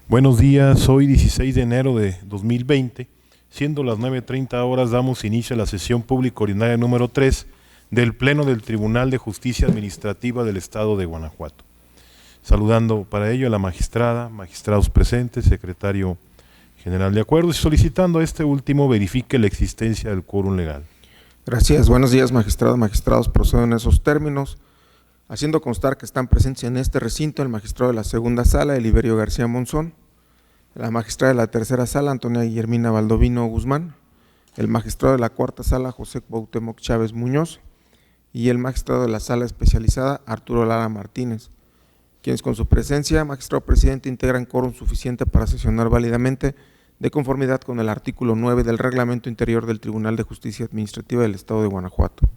Buenos días, hoy 16 de enero de 2020, siendo las 9:30 horas, damos inicio a la sesión pública ordinaria número 3 del Pleno del Tribunal de Justicia Administrativa del Estado de Guanajuato. Saludando para ello a la magistrada, magistrados presentes, secretario general de acuerdos y solicitando a este último verifique la existencia del quórum legal. Gracias. Buenos días, magistradas, magistrados. Procedo en esos términos, haciendo constar que están presentes en este recinto el magistrado de la segunda sala, Eliberio García Monzón, la magistrada de la tercera sala, Antonia Guillermina Baldovino Guzmán, el magistrado de la cuarta sala, José Cuauhtémoc Chávez Muñoz, y el magistrado de la sala especializada, Arturo Lara Martínez, quienes con su presencia, magistrado presidente, integran quórum suficiente para sesionar válidamente de conformidad con el artículo 9 del Reglamento Interior del Tribunal de Justicia Administrativa del Estado de Guanajuato.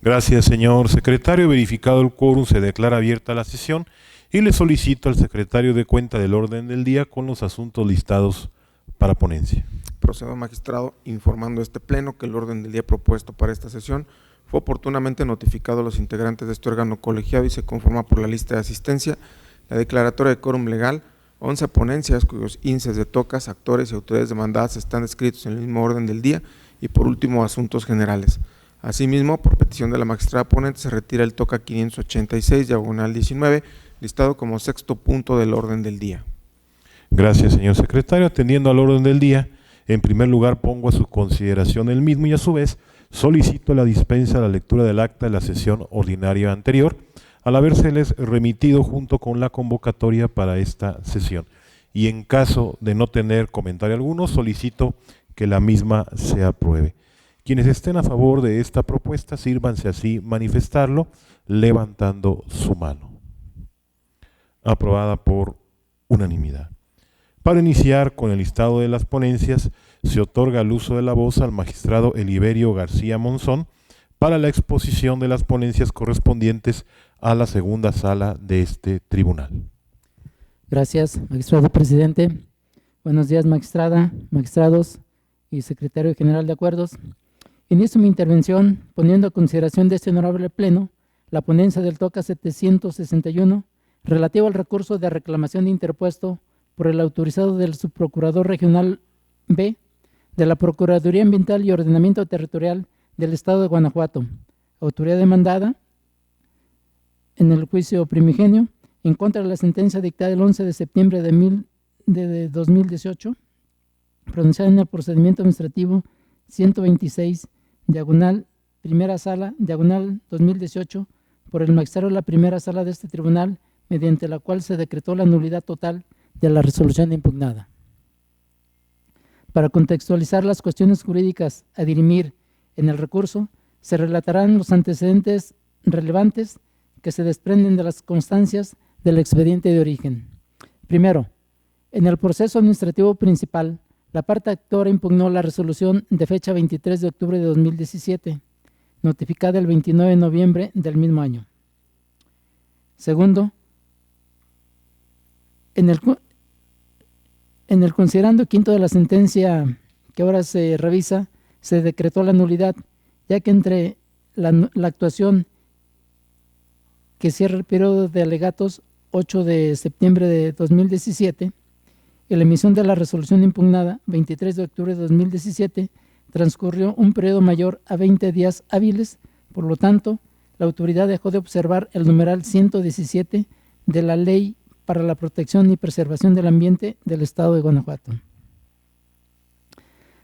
Gracias, señor secretario. Verificado el quórum, se declara abierta la sesión y le solicito al secretario de cuenta del orden del día con los asuntos listados para ponencia. Procedo, magistrado, informando a este pleno que el orden del día propuesto para esta sesión fue oportunamente notificado a los integrantes de este órgano colegiado y se conforma por la lista de asistencia, la declaratoria de quórum legal, 11 ponencias cuyos índices de tocas, actores y autoridades demandadas están descritos en el mismo orden del día y por último asuntos generales. Asimismo, por petición de la magistrada ponente, se retira el toca 586, diagonal 19, listado como sexto punto del orden del día. Gracias, señor secretario. Atendiendo al orden del día, en primer lugar pongo a su consideración el mismo y a su vez solicito la dispensa de la lectura del acta de la sesión ordinaria anterior, al habérseles remitido junto con la convocatoria para esta sesión. Y en caso de no tener comentario alguno, solicito que la misma se apruebe. Quienes estén a favor de esta propuesta, sírvanse así manifestarlo levantando su mano. Aprobada por unanimidad. Para iniciar con el listado de las ponencias, se otorga el uso de la voz al magistrado Eliberio García Monzón para la exposición de las ponencias correspondientes a la segunda sala de este tribunal. Gracias, magistrado presidente. Buenos días, magistrada, magistrados y secretario general de acuerdos. Inicio mi intervención poniendo a consideración de este honorable pleno la ponencia del TOCA 761 relativo al recurso de reclamación interpuesto por el autorizado del subprocurador regional B de la Procuraduría Ambiental y Ordenamiento Territorial del Estado de Guanajuato, autoridad demandada en el juicio primigenio en contra de la sentencia dictada el 11 de septiembre de 2018, pronunciada en el procedimiento administrativo 126, diagonal primera sala, diagonal 2018, por el magistrado de la primera sala de este tribunal, mediante la cual se decretó la nulidad total de la resolución impugnada. Para contextualizar las cuestiones jurídicas a dirimir en el recurso, se relatarán los antecedentes relevantes que se desprenden de las constancias del expediente de origen. Primero, en el proceso administrativo principal, la parte actora impugnó la resolución de fecha 23 de octubre de 2017, notificada el 29 de noviembre del mismo año. Segundo, en el considerando quinto de la sentencia que ahora se revisa, se decretó la nulidad, ya que entre la actuación que cierra el periodo de alegatos 8 de septiembre de 2017 y la emisión de la resolución impugnada 23 de octubre de 2017, transcurrió un periodo mayor a 20 días hábiles. Por lo tanto, la autoridad dejó de observar el numeral 117 de la Ley para la Protección y Preservación del Ambiente del Estado de Guanajuato.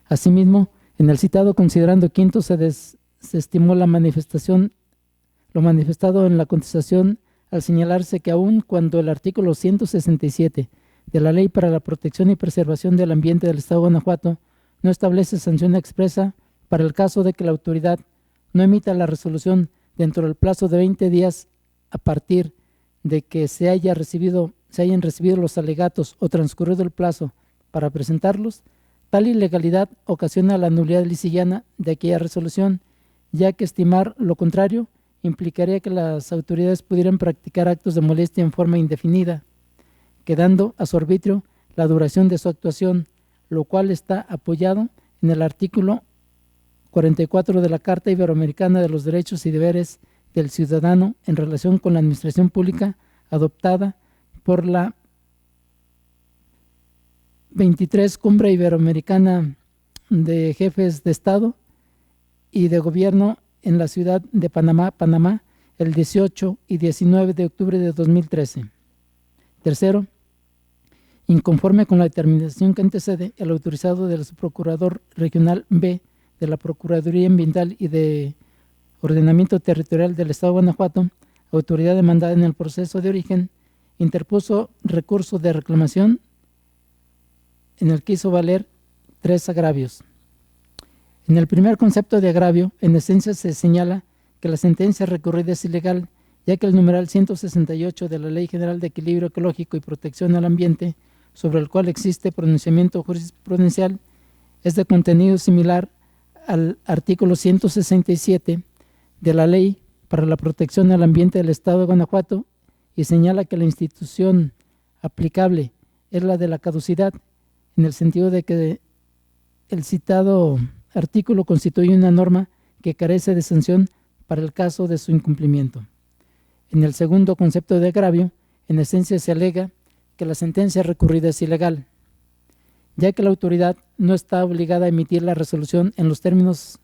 Asimismo, en el citado considerando quinto se desestimó lo manifestado en la contestación al señalarse que aun cuando el artículo 167 de la Ley para la Protección y Preservación del Ambiente del Estado de Guanajuato no establece sanción expresa para el caso de que la autoridad no emita la resolución dentro del plazo de 20 días a partir de que se hayan recibido los alegatos o transcurrido el plazo para presentarlos, tal ilegalidad ocasiona la nulidad lisillana de aquella resolución, ya que estimar lo contrario implicaría que las autoridades pudieran practicar actos de molestia en forma indefinida, quedando a su arbitrio la duración de su actuación, lo cual está apoyado en el artículo 44 de la Carta Iberoamericana de los Derechos y Deberes del Ciudadano en relación con la administración pública, adoptada por la 23 Cumbre Iberoamericana de Jefes de Estado y de Gobierno en la ciudad de Panamá, el 18 y 19 de octubre de 2013. Tercero, inconforme con la determinación que antecede, el autorizado del Subprocurador Regional B de la Procuraduría Ambiental y de Ordenamiento Territorial del Estado de Guanajuato, autoridad demandada en el proceso de origen, interpuso recurso de reclamación en el que hizo valer 3 agravios. En el primer concepto de agravio, en esencia se señala que la sentencia recurrida es ilegal, ya que el numeral 168 de la Ley General de Equilibrio Ecológico y Protección al Ambiente, sobre el cual existe pronunciamiento jurisprudencial, es de contenido similar al artículo 167 de la Ley para la Protección al Ambiente del Estado de Guanajuato y señala que la institución aplicable es la de la caducidad, en el sentido de que el citado artículo constituye una norma que carece de sanción para el caso de su incumplimiento. En el segundo concepto de agravio, en esencia se alega que la sentencia recurrida es ilegal, ya que la autoridad no está obligada a emitir la resolución en los términos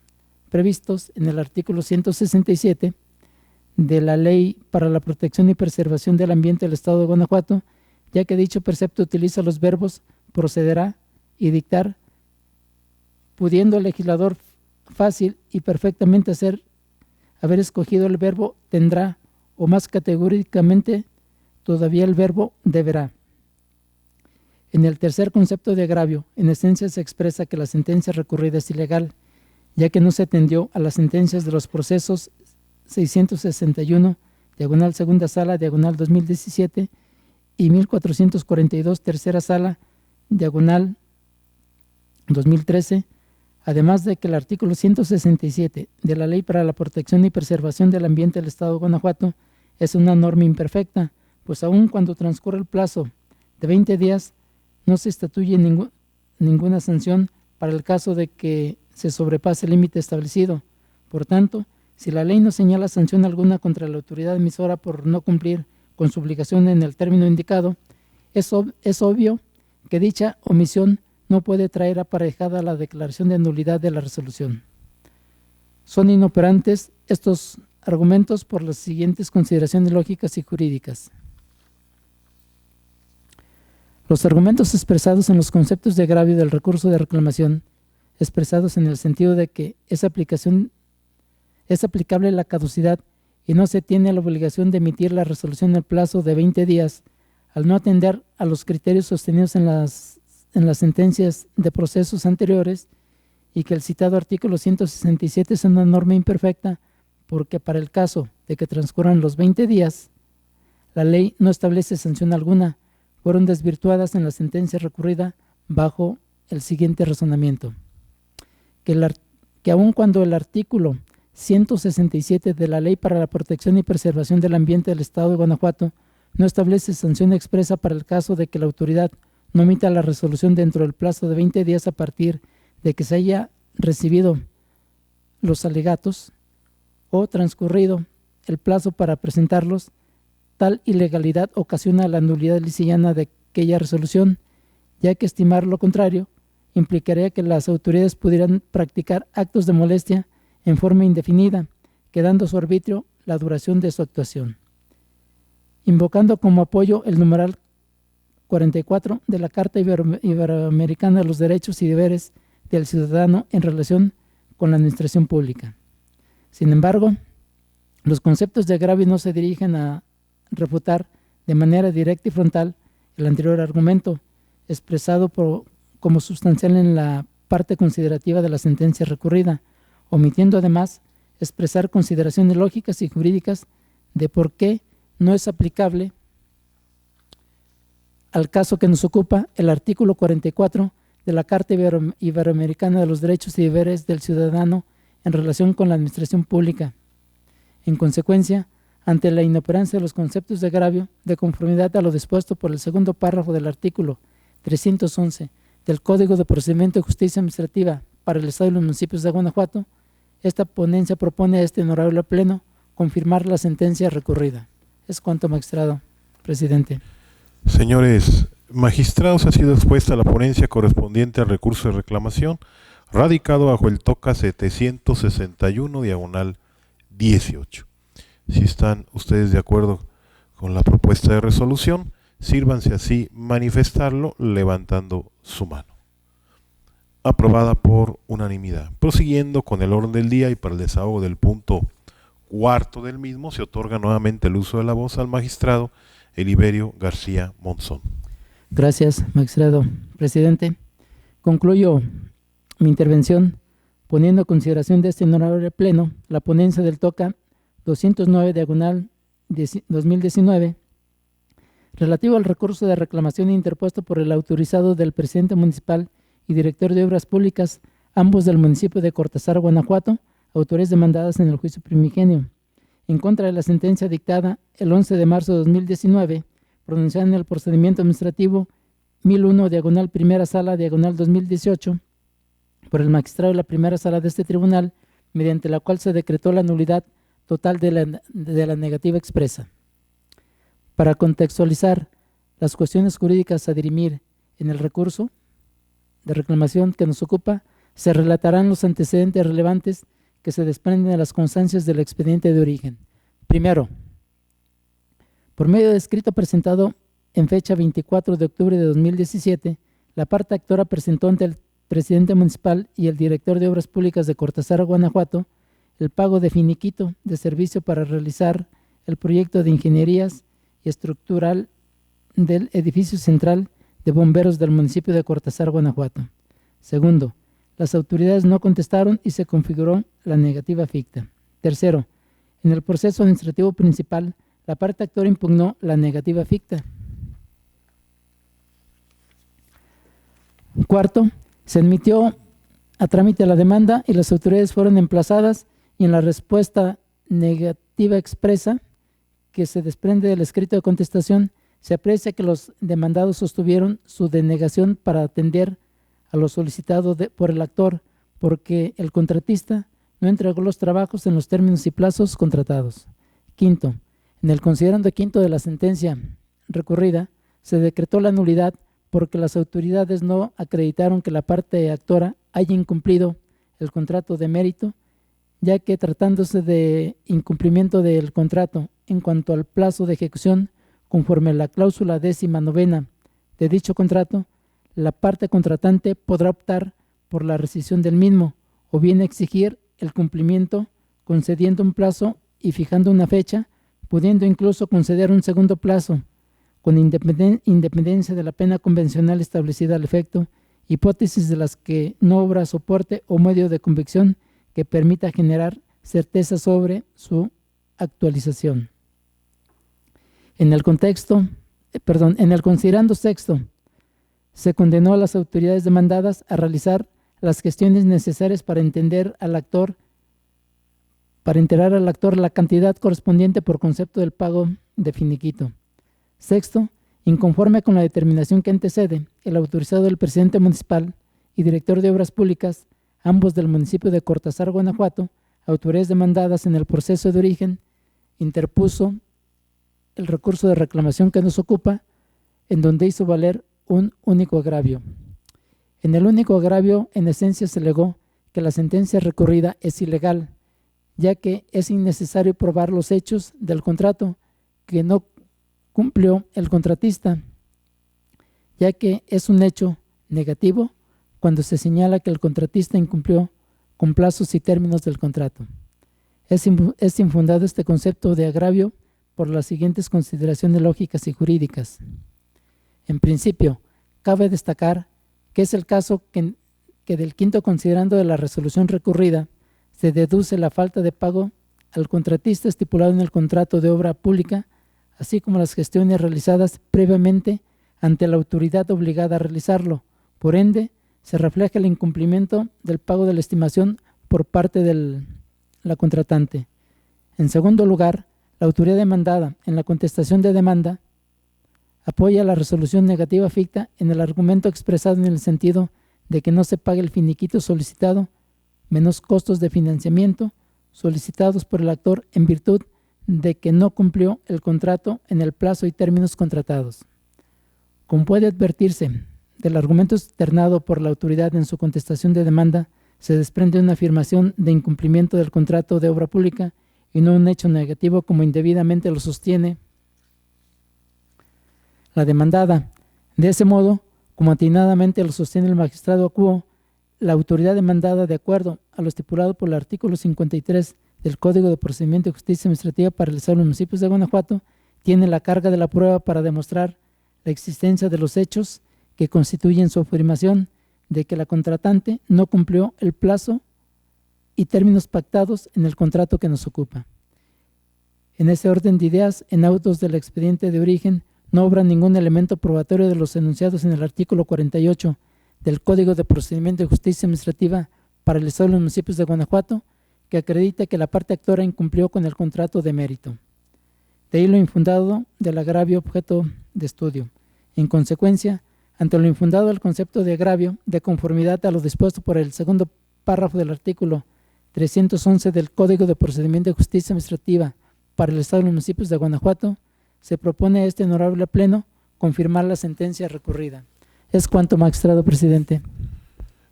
previstos en el artículo 167 de la Ley para la Protección y Preservación del Ambiente del Estado de Guanajuato, ya que dicho precepto utiliza los verbos procederá y dictar, pudiendo el legislador fácil y perfectamente haber escogido el verbo tendrá o más categóricamente todavía el verbo deberá. En el tercer concepto de agravio, en esencia se expresa que la sentencia recurrida es ilegal, ya que no se atendió a las sentencias de los procesos 661, diagonal segunda sala, diagonal 2017, y 1442, tercera sala, diagonal 2013, además de que el artículo 167 de la Ley para la Protección y Preservación del Ambiente del Estado de Guanajuato es una norma imperfecta, pues aun cuando transcurre el plazo de 20 días, no se estatuye ninguna sanción para el caso de que se sobrepase el límite establecido. Por tanto, si la ley no señala sanción alguna contra la autoridad emisora por no cumplir con su obligación en el término indicado, es obvio que dicha omisión no puede traer aparejada la declaración de nulidad de la resolución. Son inoperantes estos argumentos por las siguientes consideraciones lógicas y jurídicas. Los argumentos expresados en los conceptos de agravio del recurso de reclamación, expresados en el sentido de que es aplicable la caducidad y no se tiene la obligación de emitir la resolución en el plazo de 20 días, al no atender a los criterios sostenidos en las sentencias de procesos anteriores, y que el citado artículo 167 es una norma imperfecta, porque para el caso de que transcurran los 20 días, la ley no establece sanción alguna, fueron desvirtuadas en la sentencia recurrida bajo el siguiente razonamiento: que aun cuando el artículo 167 de la Ley para la Protección y Preservación del Ambiente del Estado de Guanajuato no establece sanción expresa para el caso de que la autoridad no emita la resolución dentro del plazo de 20 días a partir de que se haya recibido los alegatos o transcurrido el plazo para presentarlos, tal ilegalidad ocasiona la nulidad lisillana de aquella resolución, ya que estimar lo contrario implicaría que las autoridades pudieran practicar actos de molestia en forma indefinida, quedando a su arbitrio la duración de su actuación. Invocando como apoyo el numeral 44 de la Carta Iberoamericana de los Derechos y Deberes del Ciudadano en relación con la administración pública. Sin embargo, los conceptos de agravio no se dirigen a refutar de manera directa y frontal el anterior argumento, expresado como sustancial en la parte considerativa de la sentencia recurrida, omitiendo además expresar consideraciones lógicas y jurídicas de por qué no es aplicable al caso que nos ocupa el artículo 44 de la Carta Iberoamericana de los Derechos y Deberes del Ciudadano en relación con la administración pública. En consecuencia, ante la inoperancia de los conceptos de agravio, de conformidad a lo dispuesto por el segundo párrafo del artículo 311 del Código de Procedimiento de Justicia Administrativa para el Estado y los municipios de Guanajuato, esta ponencia propone a este honorable pleno confirmar la sentencia recurrida. Es cuanto, magistrado presidente. Señores, Magistrados, ha sido expuesta a la ponencia correspondiente al recurso de reclamación radicado bajo el TOCA 761/18. Si están ustedes de acuerdo con la propuesta de resolución, sírvanse así manifestarlo levantando su mano. Aprobada por unanimidad. Prosiguiendo con el orden del día y para el desahogo del punto cuarto del mismo, se otorga nuevamente el uso de la voz al magistrado Eliberio García Monzón. Gracias, magistrado presidente. Concluyo mi intervención poniendo a consideración de este honorable pleno la ponencia del TOCA 209/2019 relativo al recurso de reclamación interpuesto por el autorizado del presidente municipal y director de Obras Públicas, ambos del municipio de Cortázar, Guanajuato, autores demandadas en el juicio primigenio, en contra de la sentencia dictada el 11 de marzo de 2019, pronunciada en el procedimiento administrativo 1001, primera sala, 2018, por el magistrado de la primera sala de este tribunal, mediante la cual se decretó la nulidad total de la negativa expresa. Para contextualizar las cuestiones jurídicas a dirimir en el recurso de reclamación que nos ocupa, se relatarán los antecedentes relevantes que se desprenden de las constancias del expediente de origen. Primero, por medio de escrito presentado en fecha 24 de octubre de 2017, la parte actora presentó ante el presidente municipal y el director de Obras Públicas de Cortázar, Guanajuato, el pago de finiquito de servicio para realizar el proyecto de ingenierías y estructural del edificio central de bomberos del municipio de Cortázar, Guanajuato. Segundo, las autoridades no contestaron y se configuró la negativa ficta. Tercero, en el proceso administrativo principal, la parte actora impugnó la negativa ficta. Cuarto, se admitió a trámite la demanda y las autoridades fueron emplazadas, y en la respuesta negativa expresa que se desprende del escrito de contestación, se aprecia que los demandados sostuvieron su denegación para atender a lo solicitado por el actor, porque el contratista no entregó los trabajos en los términos y plazos contratados. Quinto, en el considerando quinto de la sentencia recurrida, se decretó la nulidad porque las autoridades no acreditaron que la parte actora haya incumplido el contrato de mérito, ya que tratándose de incumplimiento del contrato en cuanto al plazo de ejecución, conforme a la cláusula 19ª de dicho contrato, la parte contratante podrá optar por la rescisión del mismo o bien exigir el cumplimiento concediendo un plazo y fijando una fecha, pudiendo incluso conceder un segundo plazo, con independencia de la pena convencional establecida al efecto, hipótesis de las que no obra soporte o medio de convicción que permita generar certeza sobre su actualización. En el considerando sexto, se condenó a las autoridades demandadas a realizar las gestiones necesarias para enterar al actor la cantidad correspondiente por concepto del pago de finiquito. Sexto, inconforme con la determinación que antecede, el autorizado del presidente municipal y director de Obras Públicas, ambos del municipio de Cortázar, Guanajuato, autoridades demandadas en el proceso de origen, interpuso el recurso de reclamación que nos ocupa, en donde hizo valer un único agravio. En el único agravio, en esencia, se alegó que la sentencia recurrida es ilegal, ya que es innecesario probar los hechos del contrato que no cumplió el contratista, ya que es un hecho negativo cuando se señala que el contratista incumplió con plazos y términos del contrato. Es infundado este concepto de agravio por las siguientes consideraciones lógicas y jurídicas. En principio, cabe destacar que es el caso que del quinto considerando de la resolución recurrida se deduce la falta de pago al contratista estipulado en el contrato de obra pública, así como las gestiones realizadas previamente ante la autoridad obligada a realizarlo. Por ende, se refleja el incumplimiento del pago de la estimación por parte de la contratante. En segundo lugar, la autoridad demandada, en la contestación de demanda, apoya la resolución negativa ficta en el argumento expresado en el sentido de que no se pague el finiquito solicitado menos costos de financiamiento solicitados por el actor en virtud de que no cumplió el contrato en el plazo y términos contratados. Como puede advertirse, del argumento externado por la autoridad en su contestación de demanda, se desprende una afirmación de incumplimiento del contrato de obra pública y no un hecho negativo como indebidamente lo sostiene la demandada. De ese modo, como atinadamente lo sostiene el magistrado Acuo, la autoridad demandada, de acuerdo a lo estipulado por el artículo 53 del Código de Procedimiento de Justicia Administrativa para el Estado de los Municipios de Guanajuato, tiene la carga de la prueba para demostrar la existencia de los hechos que constituyen su afirmación de que la contratante no cumplió el plazo y términos pactados en el contrato que nos ocupa. En ese orden de ideas, en autos del expediente de origen, no obra ningún elemento probatorio de los enunciados en el artículo 48 del Código de Procedimiento de Justicia Administrativa para el Estado de los Municipios de Guanajuato, que acredita que la parte actora incumplió con el contrato de mérito. De ahí lo infundado del agravio objeto de estudio. En consecuencia, ante lo infundado del concepto de agravio, de conformidad a lo dispuesto por el segundo párrafo del artículo 311 del Código de Procedimiento de Justicia Administrativa para el Estado de los Municipios de Guanajuato, se propone a este honorable Pleno confirmar la sentencia recurrida. Es cuanto, magistrado presidente.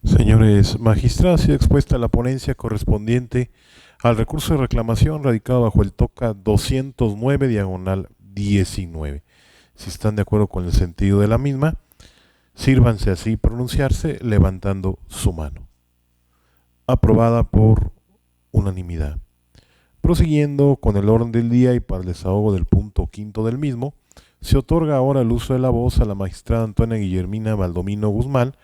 Señores magistrados, ha sido expuesta la ponencia correspondiente al recurso de reclamación radicado bajo el TOCA 209/19. Si están de acuerdo con el sentido de la misma, sírvanse así pronunciarse levantando su mano. Aprobada por unanimidad. Prosiguiendo con el orden del día y para el desahogo del punto quinto del mismo, se otorga ahora el uso de la voz a la magistrada Antonia Guillermina Valdomino Guzmán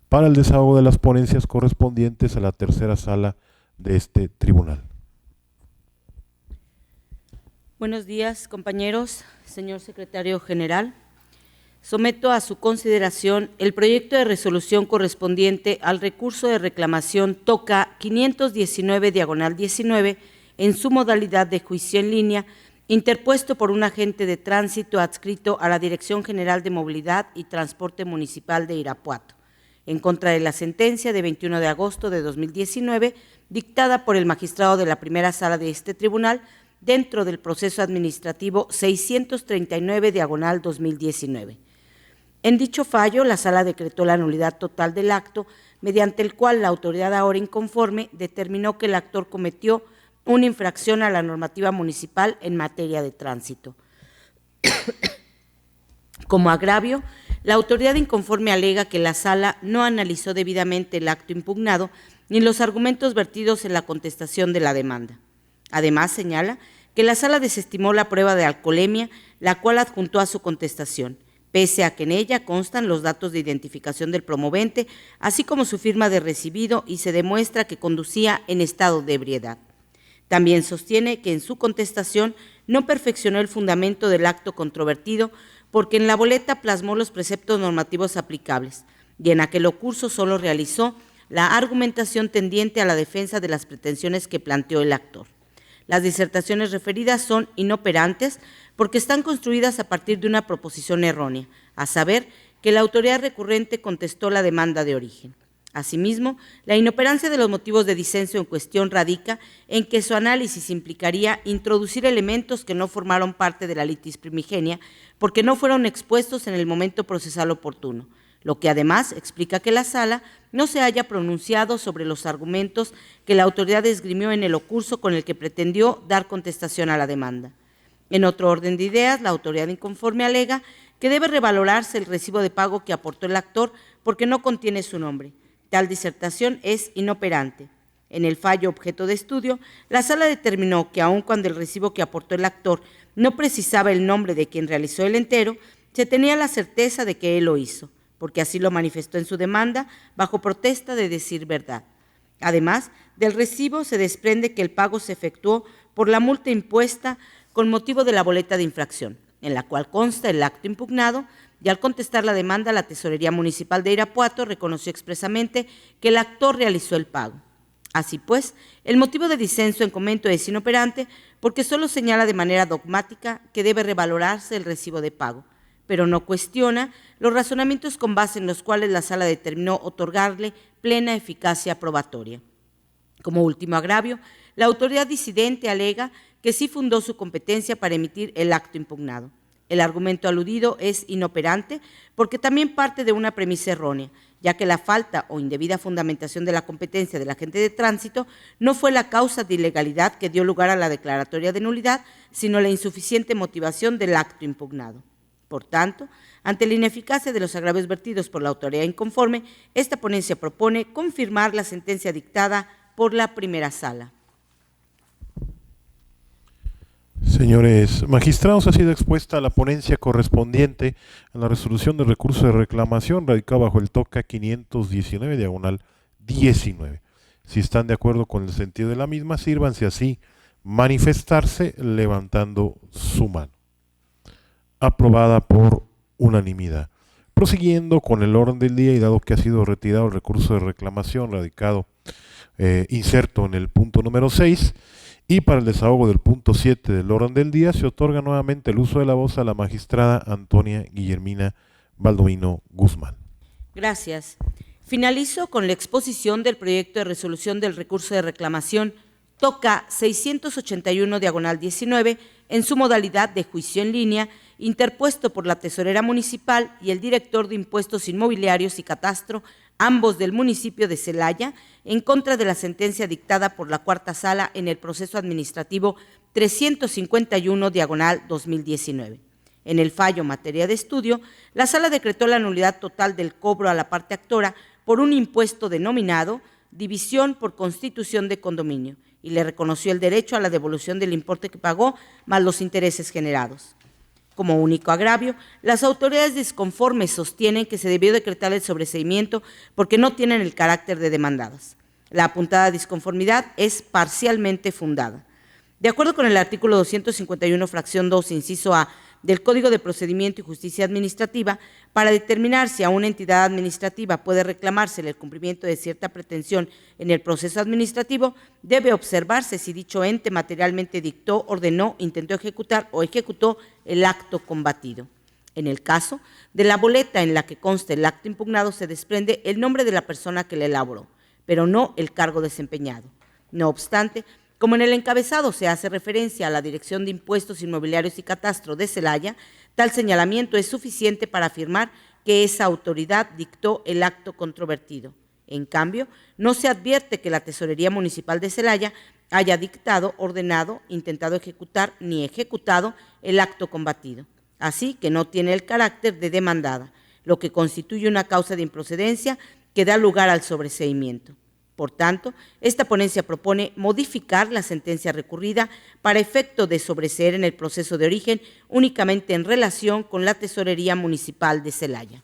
para el desahogo de las ponencias correspondientes a la tercera sala de este tribunal. Buenos días, compañeros, señor secretario general. Someto a su consideración el proyecto de resolución correspondiente al recurso de reclamación TOCA 519/19 en su modalidad de juicio en línea, interpuesto por un agente de tránsito adscrito a la Dirección General de Movilidad y Transporte Municipal de Irapuato, en contra de la sentencia de 21 de agosto de 2019, dictada por el magistrado de la primera sala de este tribunal, dentro del proceso administrativo 639/2019. En dicho fallo, la sala decretó la nulidad total del acto, mediante el cual la autoridad ahora inconforme determinó que el actor cometió una infracción a la normativa municipal en materia de tránsito. Como agravio, la autoridad inconforme alega que la sala no analizó debidamente el acto impugnado ni los argumentos vertidos en la contestación de la demanda. Además, señala que la sala desestimó la prueba de alcoholemia, la cual adjuntó a su contestación, pese a que en ella constan los datos de identificación del promovente, así como su firma de recibido, y se demuestra que conducía en estado de ebriedad. También sostiene que en su contestación no perfeccionó el fundamento del acto controvertido porque en la boleta plasmó los preceptos normativos aplicables y en aquel curso solo realizó la argumentación tendiente a la defensa de las pretensiones que planteó el actor. Las disertaciones referidas son inoperantes porque están construidas a partir de una proposición errónea, a saber, que la autoridad recurrente contestó la demanda de origen. Asimismo, la inoperancia de los motivos de disenso en cuestión radica en que su análisis implicaría introducir elementos que no formaron parte de la litis primigenia porque no fueron expuestos en el momento procesal oportuno, lo que además explica que la sala no se haya pronunciado sobre los argumentos que la autoridad esgrimió en el ocurso con el que pretendió dar contestación a la demanda. En otro orden de ideas, la autoridad inconforme alega que debe revalorarse el recibo de pago que aportó el actor porque no contiene su nombre. Tal disertación es inoperante. En el fallo objeto de estudio, la sala determinó que aun cuando el recibo que aportó el actor no precisaba el nombre de quien realizó el entero, se tenía la certeza de que él lo hizo, porque así lo manifestó en su demanda bajo protesta de decir verdad. Además, del recibo se desprende que el pago se efectuó por la multa impuesta con motivo de la boleta de infracción, en la cual consta el acto impugnado, y al contestar la demanda, la Tesorería Municipal de Irapuato reconoció expresamente que el actor realizó el pago. Así pues, el motivo de disenso en comento es inoperante porque solo señala de manera dogmática que debe revalorarse el recibo de pago, pero no cuestiona los razonamientos con base en los cuales la sala determinó otorgarle plena eficacia probatoria. Como último agravio, la autoridad disidente alega que sí fundó su competencia para emitir el acto impugnado, El argumento aludido es inoperante porque también parte de una premisa errónea, ya que la falta o indebida fundamentación de la competencia del agente de tránsito no fue la causa de ilegalidad que dio lugar a la declaratoria de nulidad, sino la insuficiente motivación del acto impugnado. Por tanto, ante la ineficacia de los agravios vertidos por la autoridad inconforme, esta ponencia propone confirmar la sentencia dictada por la primera sala. Señores magistrados, ha sido expuesta la ponencia correspondiente a la resolución del recurso de reclamación radicado bajo el TOCA 519/19. Si están de acuerdo con el sentido de la misma, sírvanse así manifestarse levantando su mano. Aprobada por unanimidad. Prosiguiendo con el orden del día y dado que ha sido retirado el recurso de reclamación radicado inserto en el punto número 6, y para el desahogo del punto 7 del orden del día, se otorga nuevamente el uso de la voz a la magistrada Antonia Guillermina Baldomino Guzmán. Gracias. Finalizo con la exposición del proyecto de resolución del recurso de reclamación TOCA 681/19 en su modalidad de juicio en línea, interpuesto por la Tesorera Municipal y el Director de Impuestos Inmobiliarios y Catastro, ambos del municipio de Celaya, en contra de la sentencia dictada por la Cuarta Sala en el proceso administrativo 351/2019. En el fallo materia de estudio, la Sala decretó la nulidad total del cobro a la parte actora por un impuesto denominado división por constitución de condominio y le reconoció el derecho a la devolución del importe que pagó más los intereses generados. Como único agravio, las autoridades disconformes sostienen que se debió decretar el sobreseimiento porque no tienen el carácter de demandadas. La apuntada disconformidad es parcialmente fundada. De acuerdo con el artículo 251, fracción 2, inciso A, del Código de Procedimiento y Justicia Administrativa, para determinar si a una entidad administrativa puede reclamársele el cumplimiento de cierta pretensión en el proceso administrativo, debe observarse si dicho ente materialmente dictó, ordenó, intentó ejecutar o ejecutó el acto combatido. En el caso de la boleta en la que consta el acto impugnado, se desprende el nombre de la persona que la elaboró, pero no el cargo desempeñado. No obstante, como en el encabezado se hace referencia a la Dirección de Impuestos Inmobiliarios y Catastro de Celaya, tal señalamiento es suficiente para afirmar que esa autoridad dictó el acto controvertido. En cambio, no se advierte que la Tesorería Municipal de Celaya haya dictado, ordenado, intentado ejecutar ni ejecutado el acto combatido. Así que no tiene el carácter de demandada, lo que constituye una causa de improcedencia que da lugar al sobreseimiento. Por tanto, esta ponencia propone modificar la sentencia recurrida para efecto de sobreseer en el proceso de origen únicamente en relación con la Tesorería Municipal de Celaya.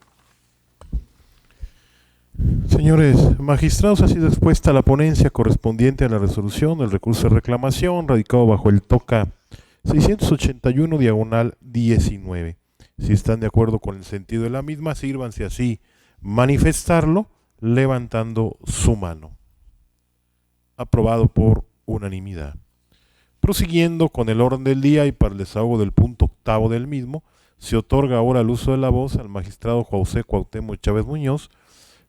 Señores magistrados, ha sido expuesta la ponencia correspondiente a la resolución del recurso de reclamación radicado bajo el TOCA 681/19. Si están de acuerdo con el sentido de la misma, sírvanse así manifestarlo levantando su mano. Aprobado por unanimidad. Prosiguiendo con el orden del día y para el desahogo del punto 8 del mismo, se otorga ahora el uso de la voz al magistrado José Cuauhtémoc Chávez Muñoz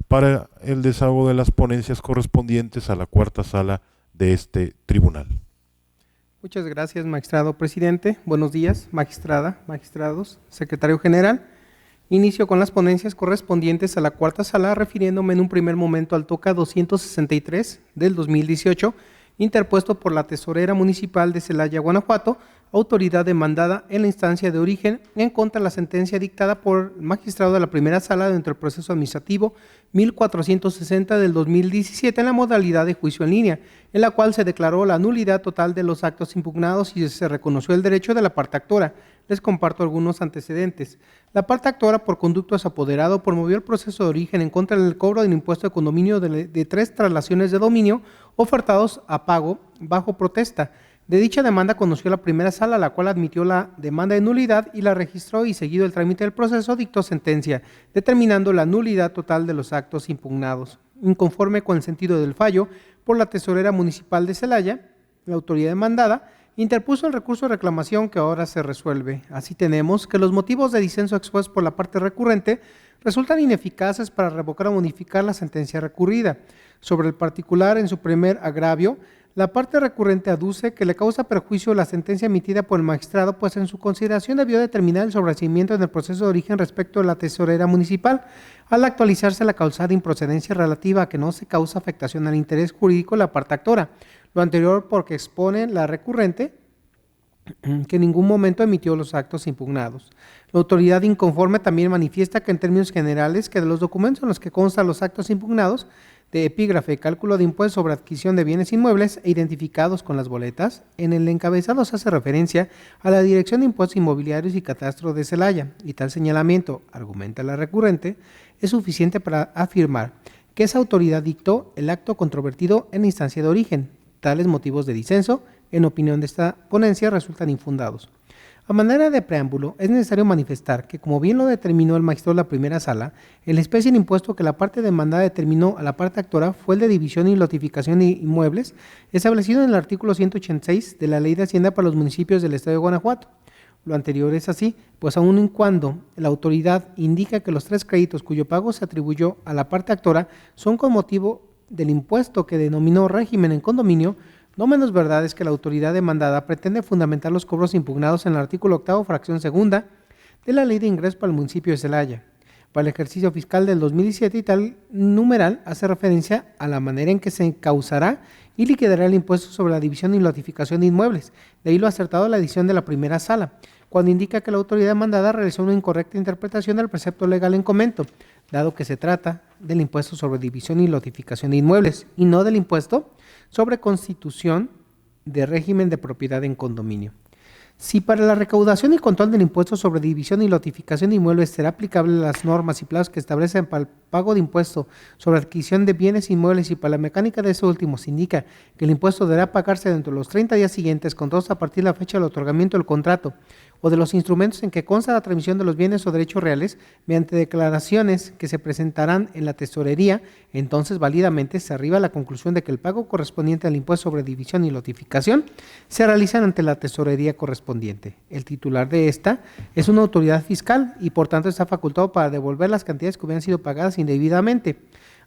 para el desahogo de las ponencias correspondientes a la Cuarta Sala de este tribunal. Muchas gracias, magistrado presidente. Buenos días, magistrada, magistrados, secretario general. Inicio con las ponencias correspondientes a la Cuarta Sala, refiriéndome en un primer momento al TOCA 263 del 2018, interpuesto por la Tesorera Municipal de Celaya, Guanajuato, autoridad demandada en la instancia de origen en contra de la sentencia dictada por el magistrado de la primera sala dentro del proceso administrativo 1460 del 2017 en la modalidad de juicio en línea, en la cual se declaró la nulidad total de los actos impugnados y se reconoció el derecho de la parte actora. Les comparto algunos antecedentes. La parte actora, por conducto a su apoderado, promovió el proceso de origen en contra del cobro del impuesto de condominio de 3 traslaciones de dominio ofertados a pago bajo protesta. De dicha demanda conoció la primera sala, la cual admitió la demanda de nulidad y la registró, y seguido el trámite del proceso dictó sentencia, determinando la nulidad total de los actos impugnados. Inconforme con el sentido del fallo, por la Tesorera Municipal de Celaya, la autoridad demandada interpuso el recurso de reclamación que ahora se resuelve. Así tenemos que los motivos de disenso expuestos por la parte recurrente resultan ineficaces para revocar o modificar la sentencia recurrida. Sobre el particular, en su primer agravio, La parte recurrente aduce que le causa perjuicio la sentencia emitida por el magistrado, pues en su consideración debió determinar el sobreseimiento en el proceso de origen respecto de la tesorera municipal, al actualizarse la causada improcedencia relativa a que no se causa afectación al interés jurídico de la parte actora. Lo anterior porque expone la recurrente que en ningún momento emitió los actos impugnados. La autoridad inconforme también manifiesta que en términos generales que de los documentos en los que constan los actos impugnados de epígrafe, cálculo de impuestos sobre adquisición de bienes inmuebles e identificados con las boletas, en el encabezado se hace referencia a la Dirección de Impuestos Inmobiliarios y Catastro de Celaya, y tal señalamiento, argumenta la recurrente, es suficiente para afirmar que esa autoridad dictó el acto controvertido en instancia de origen. Tales motivos de disenso, en opinión de esta ponencia, resultan infundados. A manera de preámbulo, es necesario manifestar que, como bien lo determinó el magistrado de la primera sala, el especie de impuesto que la parte demandada determinó a la parte actora fue el de división y lotificación de inmuebles, establecido en el artículo 186 de la Ley de Hacienda para los municipios del Estado de Guanajuato. Lo anterior es así, pues aun y cuando la autoridad indica que los 3 créditos cuyo pago se atribuyó a la parte actora son con motivo del impuesto que denominó régimen en condominio, no menos verdad es que la autoridad demandada pretende fundamentar los cobros impugnados en el artículo 8º, fracción segunda, de la Ley de Ingresos para el municipio de Celaya, para el ejercicio fiscal del 2017, y tal numeral hace referencia a la manera en que se causará y liquidará el impuesto sobre la división y notificación de inmuebles. De ahí lo acertado la edición de la primera sala, cuando indica que la autoridad demandada realizó una incorrecta interpretación del precepto legal en comento, dado que se trata del impuesto sobre división y notificación de inmuebles, y no del impuesto sobre constitución de régimen de propiedad en condominio. Si para la recaudación y control del impuesto sobre división y notificación de inmuebles será aplicable las normas y plazos que establecen para el pago de impuesto sobre adquisición de bienes inmuebles, y para la mecánica de ese último se indica que el impuesto deberá pagarse dentro de los 30 días siguientes, contados a partir de la fecha del otorgamiento del contrato o de los instrumentos en que consta la transmisión de los bienes o derechos reales mediante declaraciones que se presentarán en la tesorería, entonces válidamente se arriba a la conclusión de que el pago correspondiente al impuesto sobre división y notificación se realiza ante la tesorería correspondiente. El titular de esta es una autoridad fiscal y por tanto está facultado para devolver las cantidades que hubieran sido pagadas indebidamente,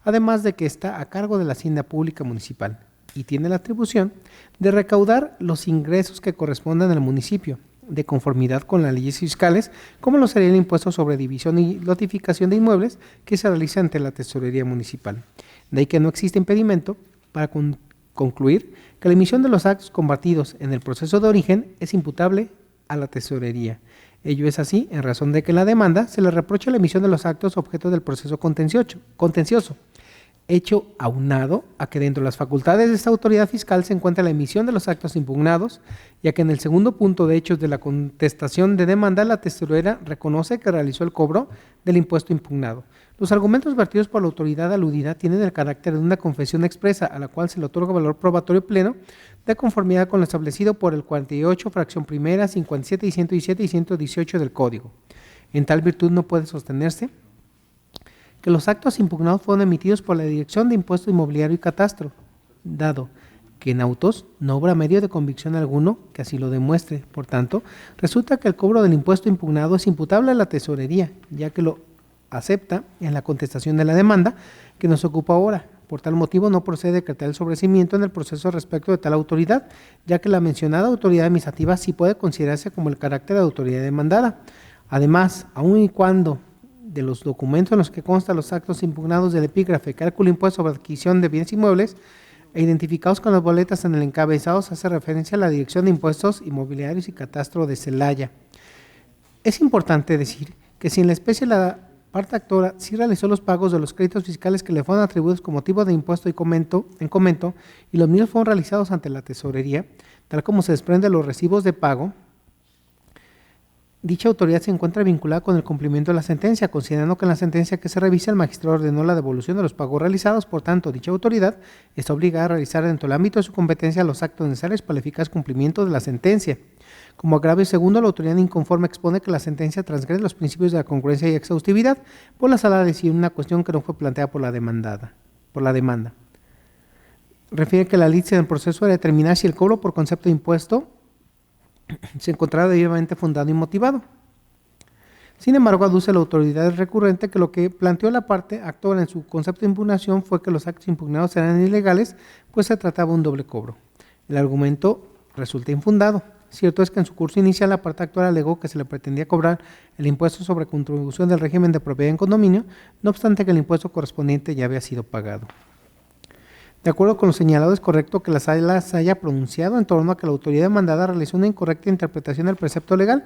además de que está a cargo de la Hacienda Pública Municipal y tiene la atribución de recaudar los ingresos que correspondan al municipio, de conformidad con las leyes fiscales, como lo sería el impuesto sobre división y notificación de inmuebles que se realiza ante la tesorería municipal. De ahí que no existe impedimento para concluir que la emisión de los actos convertidos en el proceso de origen es imputable a la tesorería. Ello es así en razón de que en la demanda se le reprocha la emisión de los actos objeto del proceso contencioso, hecho aunado a que dentro de las facultades de esta autoridad fiscal se encuentra la emisión de los actos impugnados, ya que en el segundo punto de hechos de la contestación de demanda la tesorera reconoce que realizó el cobro del impuesto impugnado. Los argumentos vertidos por la autoridad aludida tienen el carácter de una confesión expresa a la cual se le otorga valor probatorio pleno de conformidad con lo establecido por el 48, fracción primera, 57 y 117 y 118 del Código. En tal virtud no puede sostenerse que los actos impugnados fueron emitidos por la Dirección de Impuesto Inmobiliario y Catastro, dado que en autos no obra medio de convicción alguno que así lo demuestre. Por tanto, resulta que el cobro del impuesto impugnado es imputable a la tesorería, ya que lo acepta en la contestación de la demanda que nos ocupa ahora. Por tal motivo, no procede decretar el sobreseimiento en el proceso respecto de tal autoridad, ya que la mencionada autoridad administrativa sí puede considerarse como el carácter de autoridad demandada. Además, aun y cuando de los documentos en los que constan los actos impugnados del epígrafe, cálculo impuesto sobre adquisición de bienes inmuebles e identificados con las boletas en el encabezado, se hace referencia a la Dirección de Impuestos Inmobiliarios y Catastro de Celaya. Es importante decir que si en la especie la parte actora sí realizó los pagos de los créditos fiscales que le fueron atribuidos con motivo de impuesto en comento, y los mismos fueron realizados ante la tesorería, tal como se desprende de los recibos de pago, dicha autoridad se encuentra vinculada con el cumplimiento de la sentencia, considerando que en la sentencia que se revisa el magistrado ordenó la devolución de los pagos realizados. Por tanto, dicha autoridad está obligada a realizar dentro del ámbito de su competencia los actos necesarios para el eficaz cumplimiento de la sentencia. Como agravio segundo, la autoridad inconforme expone que la sentencia transgrede los principios de la congruencia y exhaustividad, por la sala decide una cuestión que no fue planteada por la demanda. Refiere que la liticia en el proceso de determinar si el cobro por concepto de impuesto se encontrará debidamente fundado y motivado. Sin embargo, aduce la autoridad recurrente que lo que planteó la parte actora en su concepto de impugnación fue que los actos impugnados eran ilegales, pues se trataba de un doble cobro. El argumento resulta infundado. Cierto es que en su curso inicial la parte actual alegó que se le pretendía cobrar el impuesto sobre contribución del régimen de propiedad en condominio, no obstante que el impuesto correspondiente ya había sido pagado. De acuerdo con lo señalado, es correcto que la sala se haya pronunciado en torno a que la autoridad demandada realizó una incorrecta interpretación del precepto legal.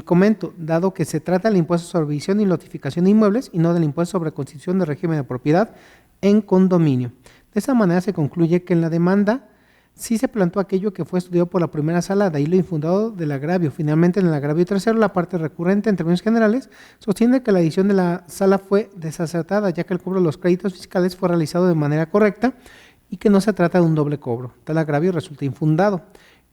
Comento, dado que se trata del impuesto sobre visión y notificación de inmuebles y no del impuesto sobre constitución del régimen de propiedad en condominio. De esa manera se concluye que en la demanda sí se planteó aquello que fue estudiado por la primera sala, de ahí lo infundado del agravio. Finalmente, en el agravio tercero, la parte recurrente, en términos generales, sostiene que la decisión de la sala fue desacertada, ya que el cobro de los créditos fiscales fue realizado de manera correcta y que no se trata de un doble cobro. Tal agravio resulta infundado.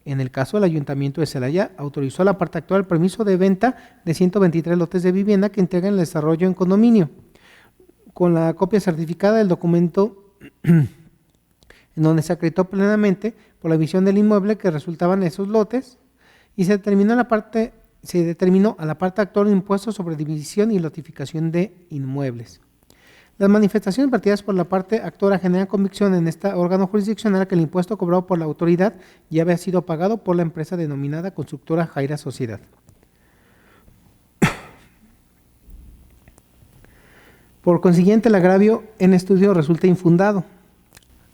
En el caso del Ayuntamiento de Celaya, autorizó a la parte actual el permiso de venta de 123 lotes de vivienda que integran el desarrollo en condominio. Con la copia certificada del documento en donde se acreditó plenamente por la visión del inmueble que resultaban esos lotes y se determinó a la parte actual un impuesto sobre división y notificación de inmuebles. Las manifestaciones vertidas por la parte actora generan convicción en este órgano jurisdiccional que el impuesto cobrado por la autoridad ya había sido pagado por la empresa denominada Constructora Jaira Sociedad. Por consiguiente, el agravio en estudio resulta infundado.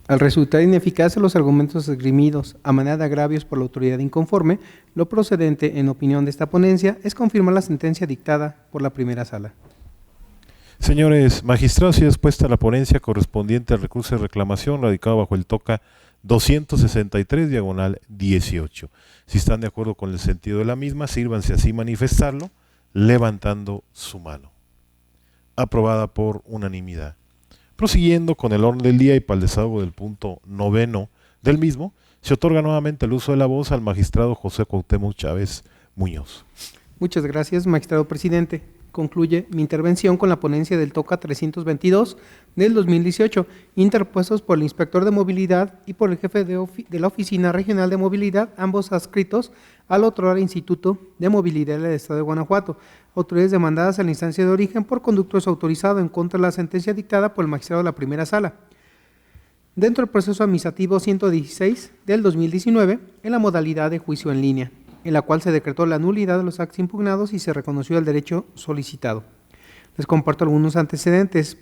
Al resultar ineficaces los argumentos esgrimidos a manera de agravios por la autoridad inconforme, lo procedente, en opinión de esta ponencia, es confirmar la sentencia dictada por la primera sala. Señores magistrados, y dispuesta la ponencia correspondiente al recurso de reclamación radicado bajo el TOCA 263/18. Si están de acuerdo con el sentido de la misma, sírvanse así manifestarlo, levantando su mano. Aprobada por unanimidad. Prosiguiendo con el orden del día y para el desahogo del punto 9 del mismo, se otorga nuevamente el uso de la voz al magistrado José Cuauhtémoc Chávez Muñoz. Muchas gracias, magistrado presidente. Concluye mi intervención con la ponencia del TOCA 322 del 2018, interpuestos por el inspector de movilidad y por el jefe de la Oficina Regional de Movilidad, ambos adscritos al otrora Instituto de Movilidad del Estado de Guanajuato, autoridades demandadas en la instancia de origen por conducto desautorizado en contra de la sentencia dictada por el magistrado de la primera sala. Dentro del proceso administrativo 116 del 2019, en la modalidad de juicio en línea, en la cual se decretó la nulidad de los actos impugnados y se reconoció el derecho solicitado. Les comparto algunos antecedentes.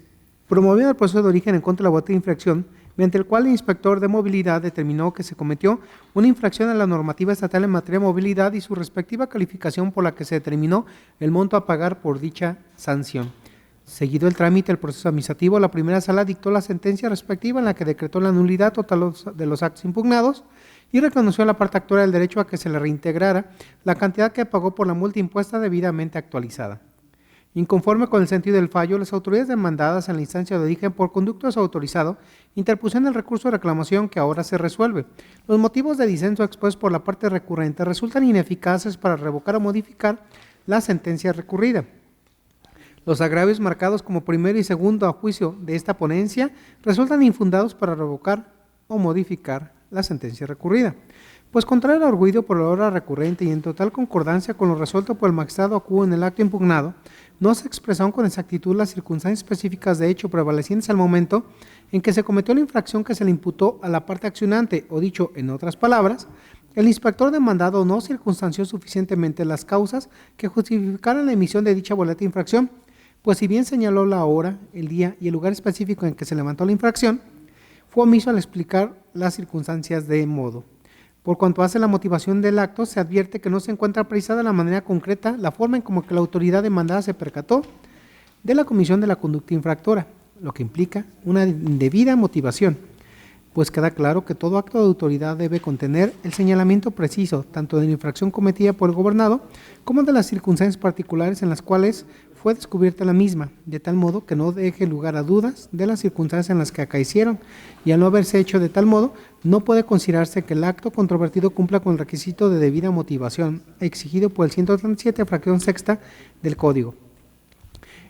Promoviendo el proceso de origen en contra de la boleto de infracción, mediante el cual el inspector de movilidad determinó que se cometió una infracción a la normativa estatal en materia de movilidad y su respectiva calificación por la que se determinó el monto a pagar por dicha sanción. Seguido el trámite del proceso administrativo, la primera sala dictó la sentencia respectiva en la que decretó la nulidad total de los actos impugnados y reconoció a la parte actual el derecho a que se le reintegrara la cantidad que pagó por la multa impuesta debidamente actualizada. Inconforme con el sentido del fallo, las autoridades demandadas en la instancia de origen por conducto desautorizado interpusieron el recurso de reclamación que ahora se resuelve. Los motivos de disenso expuestos por la parte recurrente resultan ineficaces para revocar o modificar la sentencia recurrida. Los agravios marcados como primero y segundo a juicio de esta ponencia resultan infundados para revocar o modificar la sentencia recurrida. Pues contrario al arguido por la hora recurrente y en total concordancia con lo resuelto por el magistrado acuo en el acto impugnado, no se expresaron con exactitud las circunstancias específicas de hecho prevalecientes al momento en que se cometió la infracción que se le imputó a la parte accionante, o dicho en otras palabras, el inspector demandado no circunstanció suficientemente las causas que justificaran la emisión de dicha boleta de infracción, pues si bien señaló la hora, el día y el lugar específico en que se levantó la infracción, fue omiso al explicar las circunstancias de modo. Por cuanto hace la motivación del acto, se advierte que no se encuentra precisada de la manera concreta la forma en como que la autoridad demandada se percató de la comisión de la conducta infractora, lo que implica una indebida motivación, pues queda claro que todo acto de autoridad debe contener el señalamiento preciso, tanto de la infracción cometida por el gobernado, como de las circunstancias particulares en las cuales fue descubierta la misma, de tal modo que no deje lugar a dudas de las circunstancias en las que acaecieron, y al no haberse hecho de tal modo, no puede considerarse que el acto controvertido cumpla con el requisito de debida motivación exigido por el 137, fracción sexta del Código.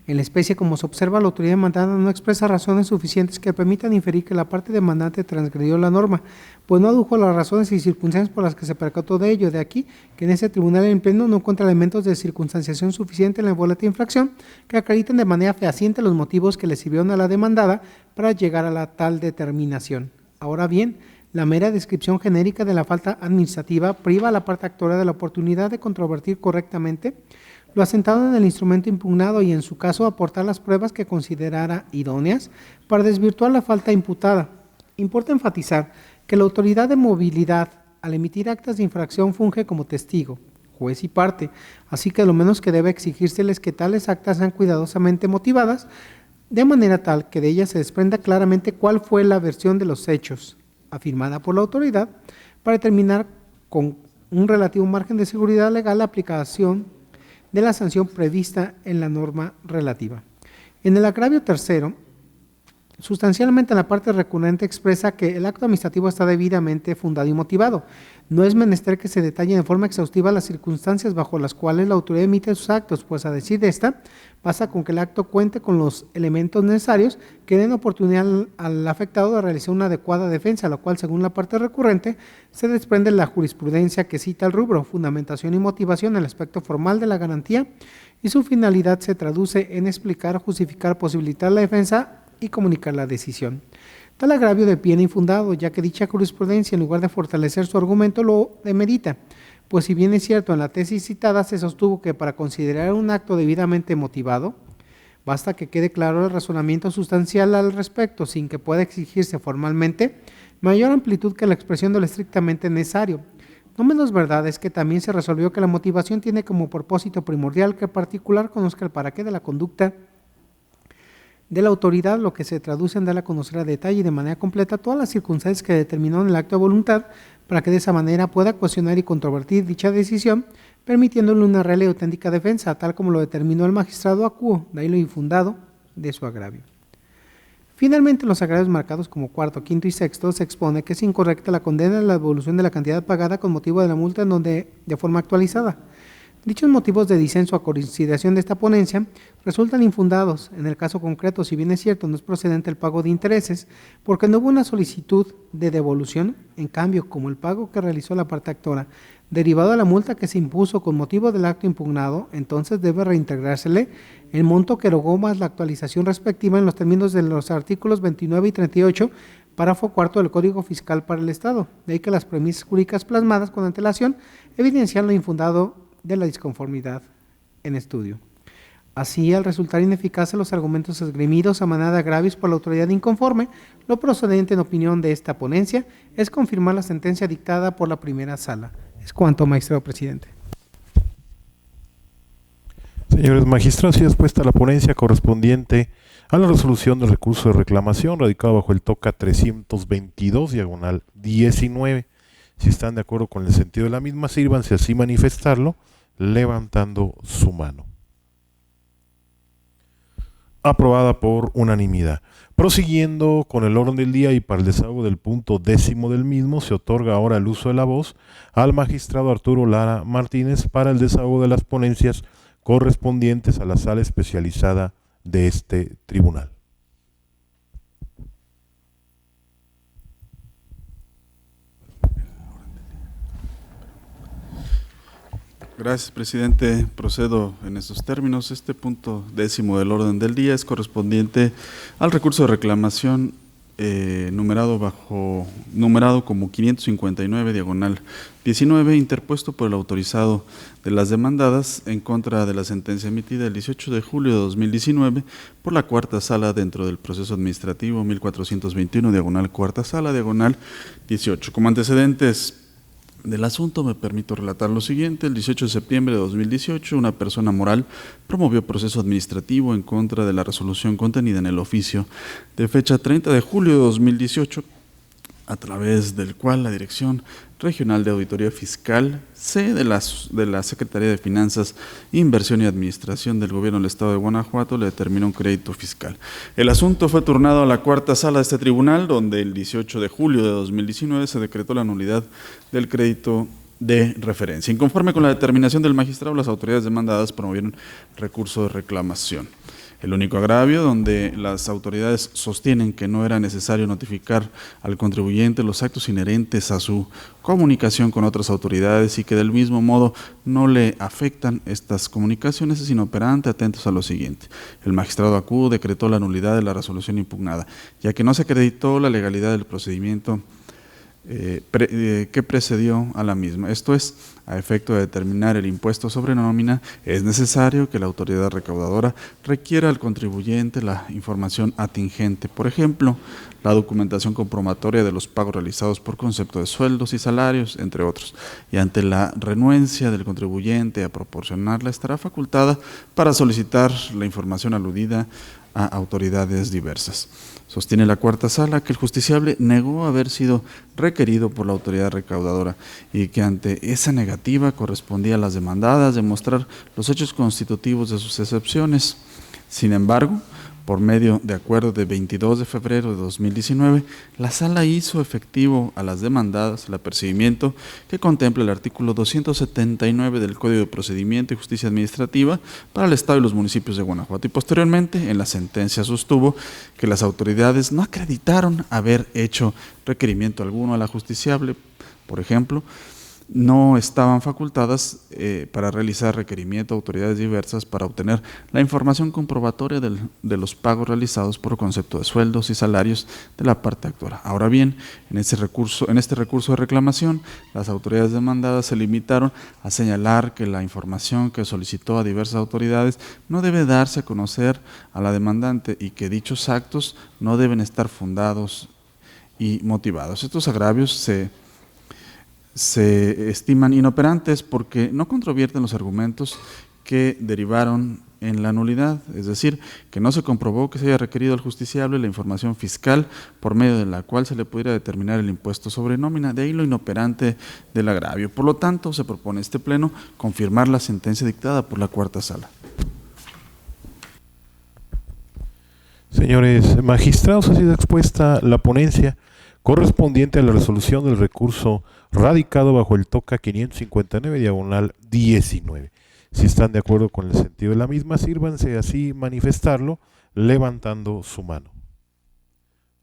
En la especie, como se observa, la autoridad demandada no expresa razones suficientes que permitan inferir que la parte demandante transgredió la norma, pues no adujo las razones y circunstancias por las que se percató de ello. De aquí que en ese tribunal en pleno no encuentra elementos de circunstanciación suficiente en la boleta de infracción que acrediten de manera fehaciente los motivos que le sirvieron a la demandada para llegar a la tal determinación. Ahora bien, La mera descripción genérica de la falta administrativa priva a la parte actora de la oportunidad de controvertir correctamente lo asentado en el instrumento impugnado y, en su caso, aportar las pruebas que considerara idóneas para desvirtuar la falta imputada. Importa enfatizar que la autoridad de movilidad, al emitir actas de infracción, funge como testigo, juez y parte, así que lo menos que debe exigírseles que tales actas sean cuidadosamente motivadas, de manera tal que de ellas se desprenda claramente cuál fue la versión de los hechos afirmada por la autoridad, para determinar con un relativo margen de seguridad legal la aplicación de la sanción prevista en la norma relativa. En el agravio tercero, sustancialmente la parte recurrente expresa que el acto administrativo está debidamente fundado y motivado. No es menester que se detallen de forma exhaustiva las circunstancias bajo las cuales la autoridad emite sus actos, pues a decir de esta, basta con que el acto cuente con los elementos necesarios que den oportunidad al afectado de realizar una adecuada defensa, lo cual, según la parte recurrente, se desprende de la jurisprudencia que cita el rubro, fundamentación y motivación, el aspecto formal de la garantía, y su finalidad se traduce en explicar, justificar, posibilitar la defensa y comunicar la decisión. Tal agravio deviene infundado, ya que dicha jurisprudencia, en lugar de fortalecer su argumento, lo demerita, pues si bien es cierto, en la tesis citada se sostuvo que para considerar un acto debidamente motivado, basta que quede claro el razonamiento sustancial al respecto, sin que pueda exigirse formalmente mayor amplitud que la expresión de lo estrictamente necesario. No menos verdad es que también se resolvió que la motivación tiene como propósito primordial que el particular conozca el para qué de la conducta de la autoridad, lo que se traduce en dar a conocer a detalle y de manera completa todas las circunstancias que determinó en el acto de voluntad, para que de esa manera pueda cuestionar y controvertir dicha decisión, permitiéndole una real y auténtica defensa, tal como lo determinó el magistrado acuo, de ahí lo infundado de su agravio. Finalmente, en los agravios marcados como cuarto, quinto y sexto, se expone que es incorrecta la condena de la devolución de la cantidad pagada con motivo de la multa en donde de forma actualizada. Dichos motivos de disenso a consideración de esta ponencia resultan infundados. En el caso concreto, si bien es cierto, no es procedente el pago de intereses, porque no hubo una solicitud de devolución. En cambio, como el pago que realizó la parte actora, derivado de la multa que se impuso con motivo del acto impugnado, entonces debe reintegrársele el monto que erogó más la actualización respectiva en los términos de los artículos 29 y 38, párrafo cuarto del Código Fiscal para el Estado. De ahí que las premisas jurídicas plasmadas con antelación evidencian lo infundado de la disconformidad en estudio. Así, al resultar ineficaces los argumentos esgrimidos a manera de agravios por la autoridad inconforme, lo procedente en opinión de esta ponencia es confirmar la sentencia dictada por la primera sala. Es cuanto, magistrado presidente. Señores magistrados, y expuesta la ponencia correspondiente a la resolución del recurso de reclamación radicado bajo el TOCA 322/19. Si están de acuerdo con el sentido de la misma, sírvanse así manifestarlo levantando su mano. Aprobada por unanimidad. Prosiguiendo con el orden del día y para el desahogo del punto 10º del mismo, se otorga ahora el uso de la voz al magistrado Arturo Lara Martínez para el desahogo de las ponencias correspondientes a la sala especializada de este tribunal. Gracias, presidente. Procedo en estos términos. Este punto 10º del orden del día es correspondiente al recurso de reclamación numerado como 559/19, interpuesto por el autorizado de las demandadas en contra de la sentencia emitida el 18 de julio de 2019 por la cuarta sala dentro del proceso administrativo 1421, cuarta sala, 18. Como antecedentes del asunto, me permito relatar lo siguiente. El 18 de septiembre de 2018, una persona moral promovió proceso administrativo en contra de la resolución contenida en el oficio de fecha 30 de julio de 2018, a través del cual la Dirección Regional de Auditoría Fiscal C de la Secretaría de Finanzas, Inversión y Administración del Gobierno del Estado de Guanajuato le determinó un crédito fiscal. El asunto fue turnado a la cuarta sala de este tribunal, donde el 18 de julio de 2019 se decretó la nulidad del crédito de referencia. Inconforme con la determinación del magistrado, las autoridades demandadas promovieron recurso de reclamación. El único agravio, donde las autoridades sostienen que no era necesario notificar al contribuyente los actos inherentes a su comunicación con otras autoridades y que del mismo modo no le afectan estas comunicaciones, es inoperante, atentos a lo siguiente. El magistrado acuo decretó la nulidad de la resolución impugnada, ya que no se acreditó la legalidad del procedimiento que precedió a la misma. Esto es, a efecto de determinar el impuesto sobre nómina, es necesario que la autoridad recaudadora requiera al contribuyente la información atingente, por ejemplo, la documentación comprobatoria de los pagos realizados por concepto de sueldos y salarios, entre otros, y ante la renuencia del contribuyente a proporcionarla, estará facultada para solicitar la información aludida a autoridades diversas. Sostiene la cuarta sala que el justiciable negó haber sido requerido por la autoridad recaudadora y que ante esa negativa correspondía a las demandadas demostrar los hechos constitutivos de sus excepciones. Sin embargo, por medio de acuerdo de 22 de febrero de 2019, la sala hizo efectivo a las demandadas el apercibimiento que contempla el artículo 279 del Código de Procedimiento y Justicia Administrativa para el Estado y los municipios de Guanajuato, y posteriormente en la sentencia sostuvo que las autoridades no acreditaron haber hecho requerimiento alguno a la justiciable. Por ejemplo, no estaban facultadas para realizar requerimiento a autoridades diversas para obtener la información comprobatoria de los pagos realizados por concepto de sueldos y salarios de la parte actora. Ahora bien, en este recurso de reclamación, las autoridades demandadas se limitaron a señalar que la información que solicitó a diversas autoridades no debe darse a conocer a la demandante y que dichos actos no deben estar fundados y motivados. Estos agravios se estiman inoperantes porque no controvierten los argumentos que derivaron en la nulidad, es decir, que no se comprobó que se haya requerido al justiciable la información fiscal por medio de la cual se le pudiera determinar el impuesto sobre nómina, de ahí lo inoperante del agravio. Por lo tanto, se propone este pleno confirmar la sentencia dictada por la cuarta sala. Señores magistrados, ha sido expuesta la ponencia correspondiente a la resolución del recurso radicado bajo el TOCA 559/19. Si están de acuerdo con el sentido de la misma, sírvanse así manifestarlo levantando su mano.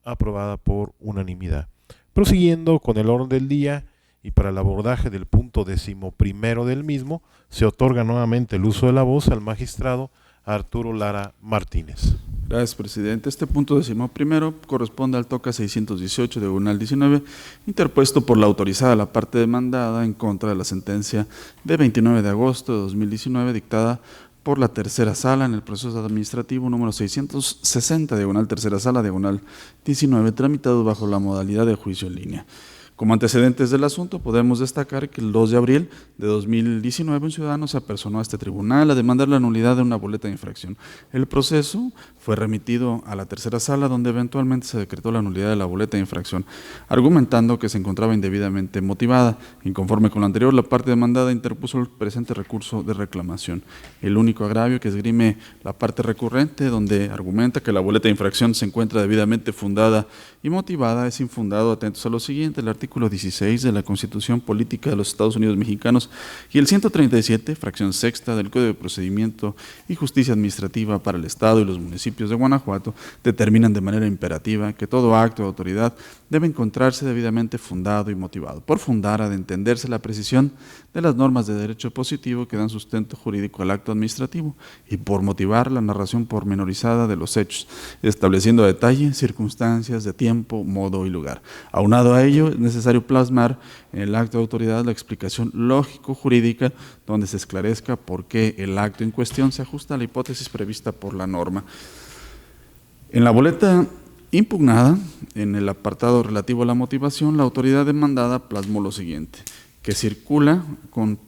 Aprobada por unanimidad. Prosiguiendo con el orden del día y para el abordaje del punto 11º del mismo, se otorga nuevamente el uso de la voz al magistrado Arturo Lara Martínez. Gracias, presidente. Este punto 11º corresponde al TOCA 618 diagonal 19, interpuesto por la autorizada la parte demandada en contra de la sentencia de 29 de agosto de 2019 dictada por la tercera sala en el proceso administrativo número 660 diagonal tercera sala diagonal 19, tramitado bajo la modalidad de juicio en línea. Como antecedentes del asunto, podemos destacar que el 2 de abril de 2019 un ciudadano se apersonó a este tribunal a demandar la nulidad de una boleta de infracción. El proceso fue remitido a la tercera sala, donde eventualmente se decretó la nulidad de la boleta de infracción, argumentando que se encontraba indebidamente motivada. Inconforme con lo anterior, la parte demandada interpuso el presente recurso de reclamación. El único agravio que esgrime la parte recurrente, donde argumenta que la boleta de infracción se encuentra debidamente fundada y motivada, es infundado. Atentos a lo siguiente: el artículo 16 de la Constitución Política de los Estados Unidos Mexicanos y el 137, fracción sexta del Código de Procedimiento y Justicia Administrativa para el Estado y los municipios de Guanajuato determinan de manera imperativa que todo acto de autoridad debe encontrarse debidamente fundado y motivado. Por fundar ha de entenderse la precisión de las normas de derecho positivo que dan sustento jurídico al acto administrativo, y por motivar la narración pormenorizada de los hechos, estableciendo a detalle circunstancias de tiempo, modo y lugar. Aunado a ello, es necesario plasmar en el acto de autoridad la explicación lógico-jurídica donde se esclarezca por qué el acto en cuestión se ajusta a la hipótesis prevista por la norma. En la boleta impugnada, en el apartado relativo a la motivación, la autoridad demandada plasmó lo siguiente: que circula con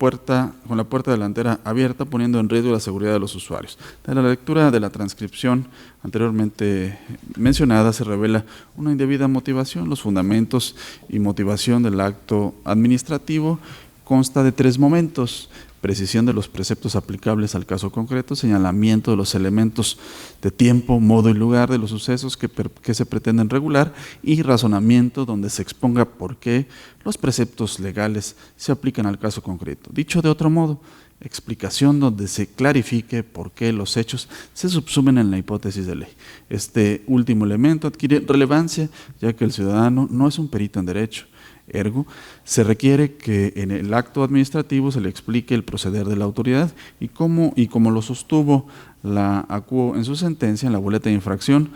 la puerta delantera abierta, poniendo en riesgo la seguridad de los usuarios. De la lectura de la transcripción anteriormente mencionada se revela una indebida motivación. Los fundamentos y motivación del acto administrativo consta de 3 momentos: precisión de los preceptos aplicables al caso concreto, señalamiento de los elementos de tiempo, modo y lugar de los sucesos que se pretenden regular, y razonamiento donde se exponga por qué los preceptos legales se aplican al caso concreto. Dicho de otro modo, explicación donde se clarifique por qué los hechos se subsumen en la hipótesis de ley. Este último elemento adquiere relevancia ya que el ciudadano no es un perito en derecho. Ergo, se requiere que en el acto administrativo se le explique el proceder de la autoridad y como lo sostuvo la ACUO en su sentencia, en la boleta de infracción,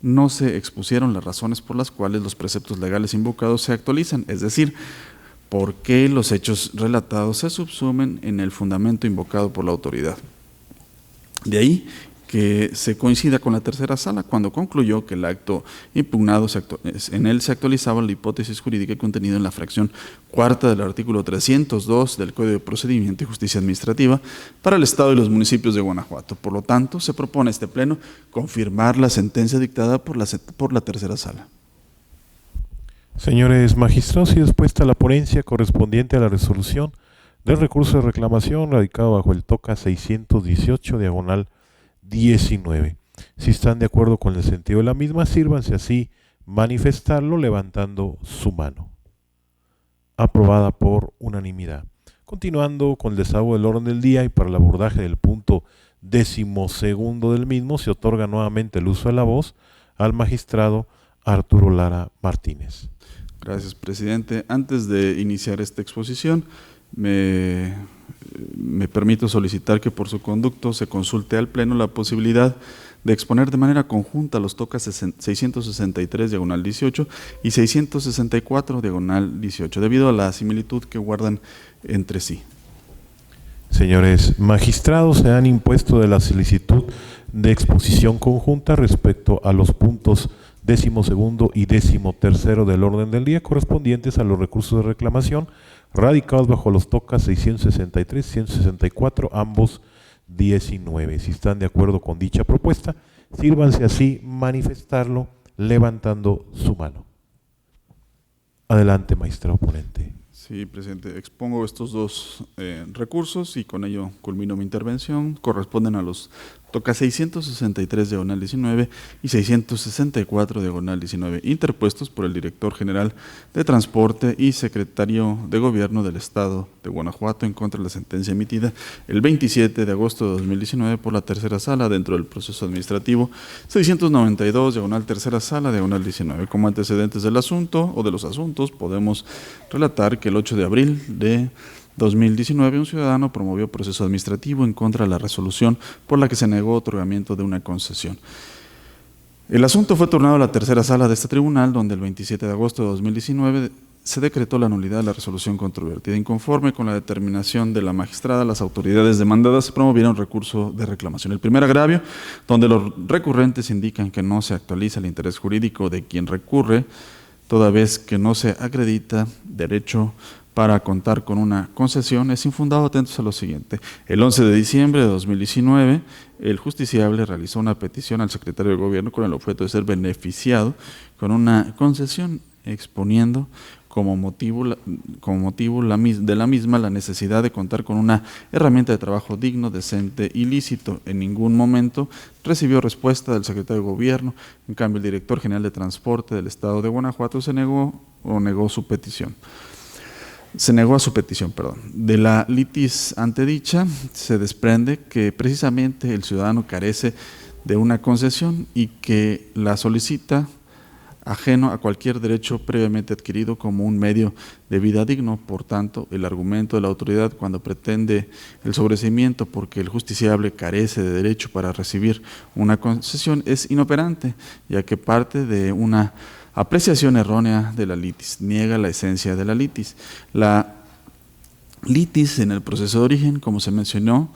no se expusieron las razones por las cuales los preceptos legales invocados se actualizan, es decir, por qué los hechos relatados se subsumen en el fundamento invocado por la autoridad. De ahí que se coincida con la tercera sala cuando concluyó que el acto impugnado en él se actualizaba la hipótesis jurídica contenida en la fracción cuarta del artículo 302 del Código de Procedimiento y Justicia Administrativa para el Estado y los municipios de Guanajuato. Por lo tanto, se propone a este Pleno confirmar la sentencia dictada por la tercera sala. Señores magistrados, y dispuesta la ponencia correspondiente a la resolución del recurso de reclamación radicado bajo el TOCA 618 diagonal 19. Si están de acuerdo con el sentido de la misma, sírvanse así manifestarlo levantando su mano. Aprobada por unanimidad. Continuando con el desahogo del orden del día y para el abordaje del punto 12º del mismo, se otorga nuevamente el uso de la voz al magistrado Arturo Lara Martínez. Gracias, presidente. Antes de iniciar esta exposición, me permito solicitar que por su conducto se consulte al Pleno la posibilidad de exponer de manera conjunta los TOCA 663 diagonal 18 y 664 diagonal 18, debido a la similitud que guardan entre sí. Señores magistrados, se han impuesto de la solicitud de exposición conjunta respecto a los puntos 12º y 13º del orden del día correspondientes a los recursos de reclamación radicados bajo los TOCA 663 y 164, ambos 19. Si están de acuerdo con dicha propuesta, sírvanse así manifestarlo levantando su mano. Adelante, magistrado ponente. Sí, presidente, expongo estos dos recursos y con ello culmino mi intervención. Corresponden a los TOCA 663 diagonal 19 y 664 diagonal 19, interpuestos por el Director General de Transporte y Secretario de Gobierno del Estado de Guanajuato en contra de la sentencia emitida el 27 de agosto de 2019 por la tercera sala dentro del proceso administrativo 692 diagonal tercera sala diagonal 19. Como antecedentes del asunto o de los asuntos, podemos relatar que el 8 de abril de 2019, un ciudadano promovió proceso administrativo en contra de la resolución por la que se negó otorgamiento de una concesión. El asunto fue turnado a la tercera sala de este tribunal, donde el 27 de agosto de 2019 se decretó la nulidad de la resolución controvertida. Inconforme con la determinación de la magistrada, las autoridades demandadas promovieron recurso de reclamación. El primer agravio, donde los recurrentes indican que no se actualiza el interés jurídico de quien recurre, toda vez que no se acredita derecho para contar con una concesión, es infundado. Atentos a lo siguiente. El 11 de diciembre de 2019, el justiciable realizó una petición al secretario de Gobierno con el objeto de ser beneficiado con una concesión, exponiendo como motivo de la misma la necesidad de contar con una herramienta de trabajo digno, decente y lícito. En ningún momento recibió respuesta del secretario de Gobierno. En cambio, el Director General de Transporte del Estado de Guanajuato se negó a su petición. De la litis antedicha se desprende que precisamente el ciudadano carece de una concesión y que la solicita ajeno a cualquier derecho previamente adquirido como un medio de vida digno. Por tanto, el argumento de la autoridad cuando pretende el sobreseimiento porque el justiciable carece de derecho para recibir una concesión es inoperante, ya que parte de una apreciación errónea de la litis, niega la esencia de la litis. La litis en el proceso de origen, como se mencionó,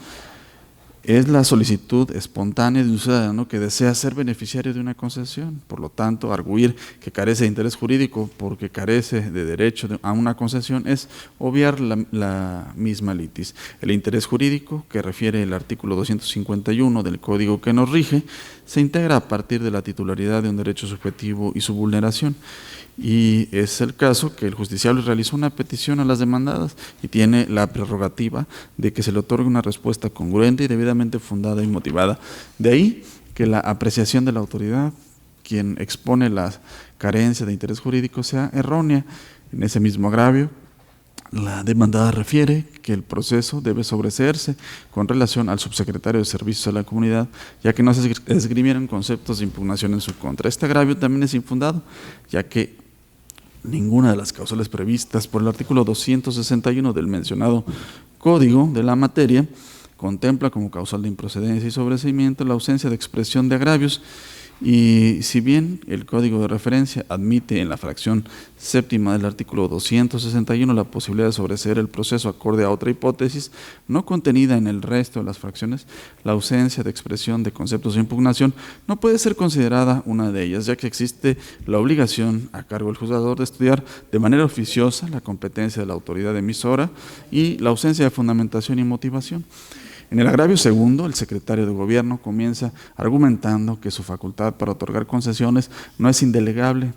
es la solicitud espontánea de un ciudadano que desea ser beneficiario de una concesión. Por lo tanto, arguir que carece de interés jurídico porque carece de derecho a una concesión es obviar la misma litis. El interés jurídico, que refiere el artículo 251 del Código que nos rige, se integra a partir de la titularidad de un derecho subjetivo y su vulneración. Y es el caso que el justiciable realizó una petición a las demandadas y tiene la prerrogativa de que se le otorgue una respuesta congruente y debidamente fundada y motivada. De ahí que la apreciación de la autoridad, quien expone la carencia de interés jurídico, sea errónea. En ese mismo agravio, la demandada refiere que el proceso debe sobreseerse con relación al subsecretario de Servicios a la Comunidad, ya que no se esgrimieron conceptos de impugnación en su contra. Este agravio también es infundado, ya que ninguna de las causales previstas por el artículo 261 del mencionado Código de la materia contempla como causal de improcedencia y sobreseimiento la ausencia de expresión de agravios Y si bien el código de referencia admite en la fracción séptima del artículo 261 la posibilidad de sobreseer el proceso acorde a otra hipótesis no contenida en el resto de las fracciones, la ausencia de expresión de conceptos de impugnación no puede ser considerada una de ellas, ya que existe la obligación a cargo del juzgador de estudiar de manera oficiosa la competencia de la autoridad emisora y la ausencia de fundamentación y motivación. En el agravio segundo, el secretario de Gobierno comienza argumentando que su facultad para otorgar concesiones no es indelegable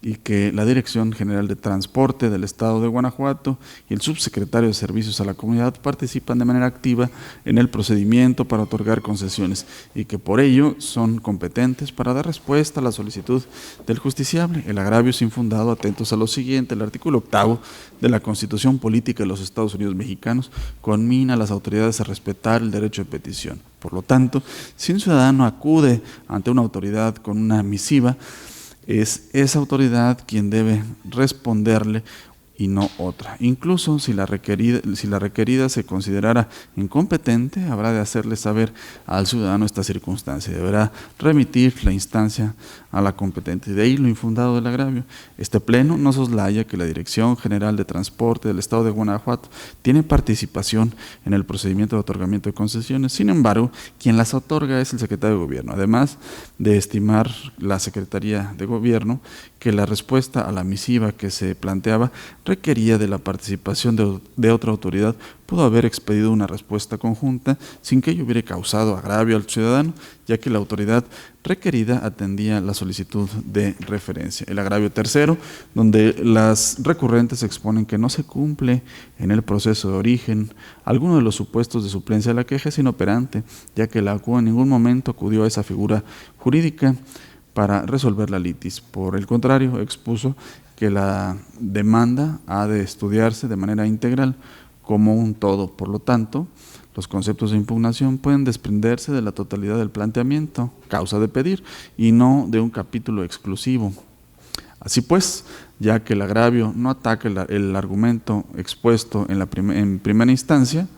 y que la Dirección General de Transporte del Estado de Guanajuato y el subsecretario de Servicios a la Comunidad participan de manera activa en el procedimiento para otorgar concesiones y que por ello son competentes para dar respuesta a la solicitud del justiciable. El agravio es infundado, atentos a lo siguiente: el artículo 8º de la Constitución Política de los Estados Unidos Mexicanos conmina a las autoridades a respetar el derecho de petición. Por lo tanto, si un ciudadano acude ante una autoridad con una misiva, es esa autoridad quien debe responderle y no otra. Incluso si la requerida se considerara incompetente, habrá de hacerle saber al ciudadano esta circunstancia. Deberá remitir la instancia a la competente. De ahí lo infundado del agravio. Este pleno no soslaya que la Dirección General de Transporte del Estado de Guanajuato tiene participación en el procedimiento de otorgamiento de concesiones. Sin embargo, quien las otorga es el secretario de Gobierno. Además de estimar la Secretaría de Gobierno que la respuesta a la misiva que se planteaba requería de la participación de otra autoridad, pudo haber expedido una respuesta conjunta sin que ello hubiera causado agravio al ciudadano, ya que la autoridad requerida atendía la solicitud de referencia. El agravio tercero, donde las recurrentes exponen que no se cumple en el proceso de origen alguno de los supuestos de suplencia de la queja, es inoperante, ya que la ACUA en ningún momento acudió a esa figura jurídica para resolver la litis. Por el contrario, expuso que la demanda ha de estudiarse de manera integral como un todo. Por lo tanto, los conceptos de impugnación pueden desprenderse de la totalidad del planteamiento, causa de pedir, y no de un capítulo exclusivo. Así pues, ya que el agravio no ataca el argumento expuesto en primera instancia,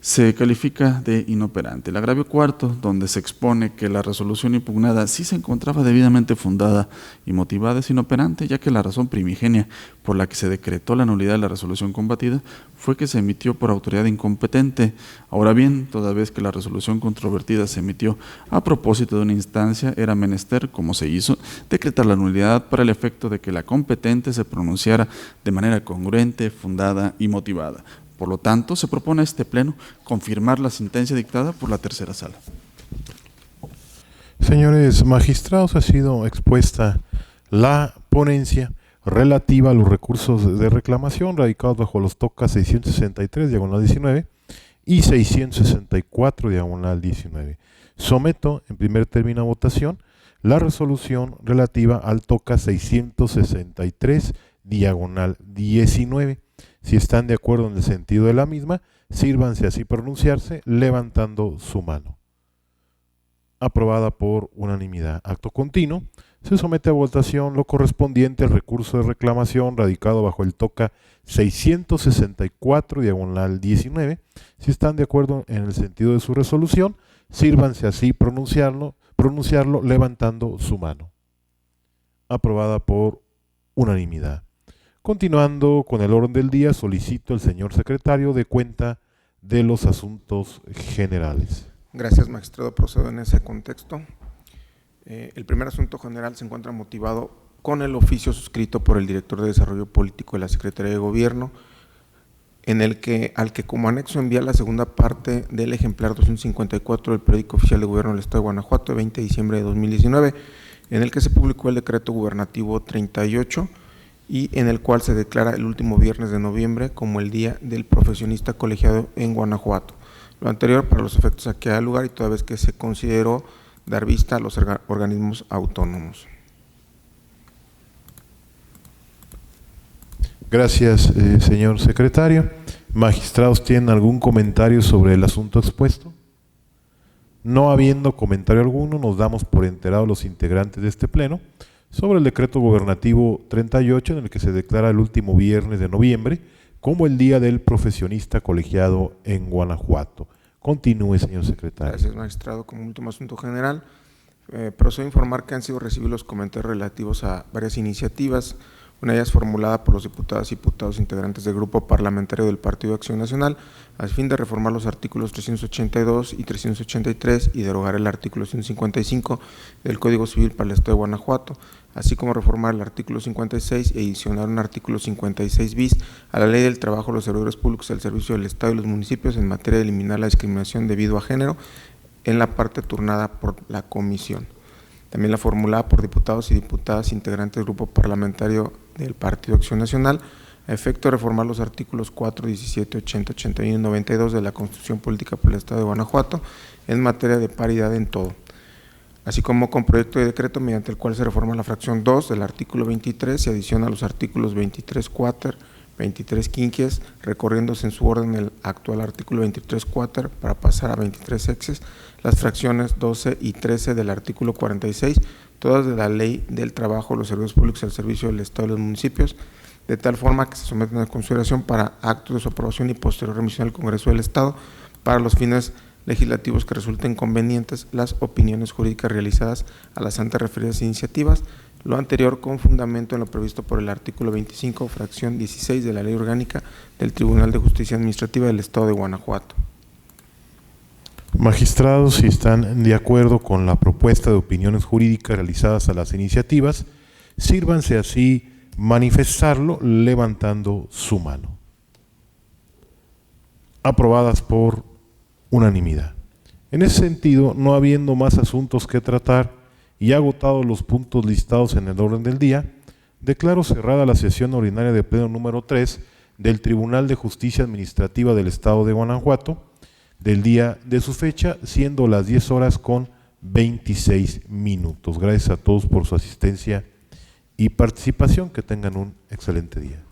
se califica de inoperante. El agravio cuarto, donde se expone que la resolución impugnada sí se encontraba debidamente fundada y motivada, es inoperante, ya que la razón primigenia por la que se decretó la nulidad de la resolución combatida fue que se emitió por autoridad incompetente. Ahora bien, toda vez que la resolución controvertida se emitió a propósito de una instancia, era menester, como se hizo, decretar la nulidad para el efecto de que la competente se pronunciara de manera congruente, fundada y motivada. Por lo tanto, se propone a este Pleno confirmar la sentencia dictada por la tercera sala. Señores magistrados, ha sido expuesta la ponencia relativa a los recursos de reclamación radicados bajo los TOCA 663, diagonal 19, y 664, diagonal 19. Someto en primer término a votación la resolución relativa al TOCA 663, diagonal 19. Si están de acuerdo en el sentido de la misma, sírvanse así pronunciarse levantando su mano. Aprobada por unanimidad. Acto continuo. Se somete a votación lo correspondiente al recurso de reclamación radicado bajo el TOCA 664, diagonal 19. Si están de acuerdo en el sentido de su resolución, sírvanse así pronunciarlo levantando su mano. Aprobada por unanimidad. Continuando con el orden del día, solicito al señor secretario de cuenta de los asuntos generales. Gracias, magistrado. Procedo en ese contexto. El primer asunto general se encuentra motivado con el oficio suscrito por el director de Desarrollo Político de la Secretaría de Gobierno, al que como anexo envía la segunda parte del ejemplar 254 del Periódico Oficial de Gobierno del Estado de Guanajuato, de 20 de diciembre de 2019, en el que se publicó el decreto gubernativo 38, y en el cual se declara el último viernes de noviembre como el Día del Profesionista Colegiado en Guanajuato. Lo anterior para los efectos a que haya lugar y toda vez que se consideró dar vista a los organismos autónomos. Gracias, señor secretario. ¿Magistrados tienen algún comentario sobre el asunto expuesto? No habiendo comentario alguno, nos damos por enterados los integrantes de este pleno sobre el decreto gubernativo 38, en el que se declara el último viernes de noviembre como el Día del Profesionista Colegiado en Guanajuato. Continúe, señor secretario. Gracias, magistrado. Como último asunto general, Procedo a informar que han sido recibidos los comentarios relativos a varias iniciativas, una de ellas formulada por los diputadas y diputados integrantes del Grupo Parlamentario del Partido de Acción Nacional, a fin de reformar los artículos 382 y 383 y derogar el artículo 155 del Código Civil para el Estado de Guanajuato, así como reformar el artículo 56 e adicionar un artículo 56 bis a la Ley del Trabajo de los Servidores Públicos al servicio del Estado y los municipios en materia de eliminar la discriminación debido a género en la parte turnada por la comisión. También la formulada por diputados y diputadas integrantes del Grupo Parlamentario del Partido Acción Nacional, a efecto de reformar los artículos 4, 17, 80, 81 y 92 de la Constitución Política por el Estado de Guanajuato en materia de paridad en todo, así como con proyecto de decreto mediante el cual se reforma la fracción 2 del artículo 23 y adiciona a los artículos 23 cuater, 23 quinquies, recorriéndose en su orden el actual artículo 23 cuater para pasar a 23 exes, las fracciones 12 y 13 del artículo 46, todas de la Ley del Trabajo de los Servidores Públicos al servicio del Estado y los municipios, de tal forma que se someten a consideración para actos de su aprobación y posterior remisión al Congreso del Estado para los fines legislativos que resulten convenientes las opiniones jurídicas realizadas a las antes referidas iniciativas, lo anterior con fundamento en lo previsto por el artículo 25, fracción 16 de la Ley Orgánica del Tribunal de Justicia Administrativa del Estado de Guanajuato. Magistrados, si están de acuerdo con la propuesta de opiniones jurídicas realizadas a las iniciativas, sírvanse así manifestarlo levantando su mano. Aprobadas por unanimidad. En ese sentido, no habiendo más asuntos que tratar y agotados los puntos listados en el orden del día, declaro cerrada la sesión ordinaria de pleno número 3 del Tribunal de Justicia Administrativa del Estado de Guanajuato, del día de su fecha, siendo las 10:26. Gracias a todos por su asistencia y participación. Que tengan un excelente día.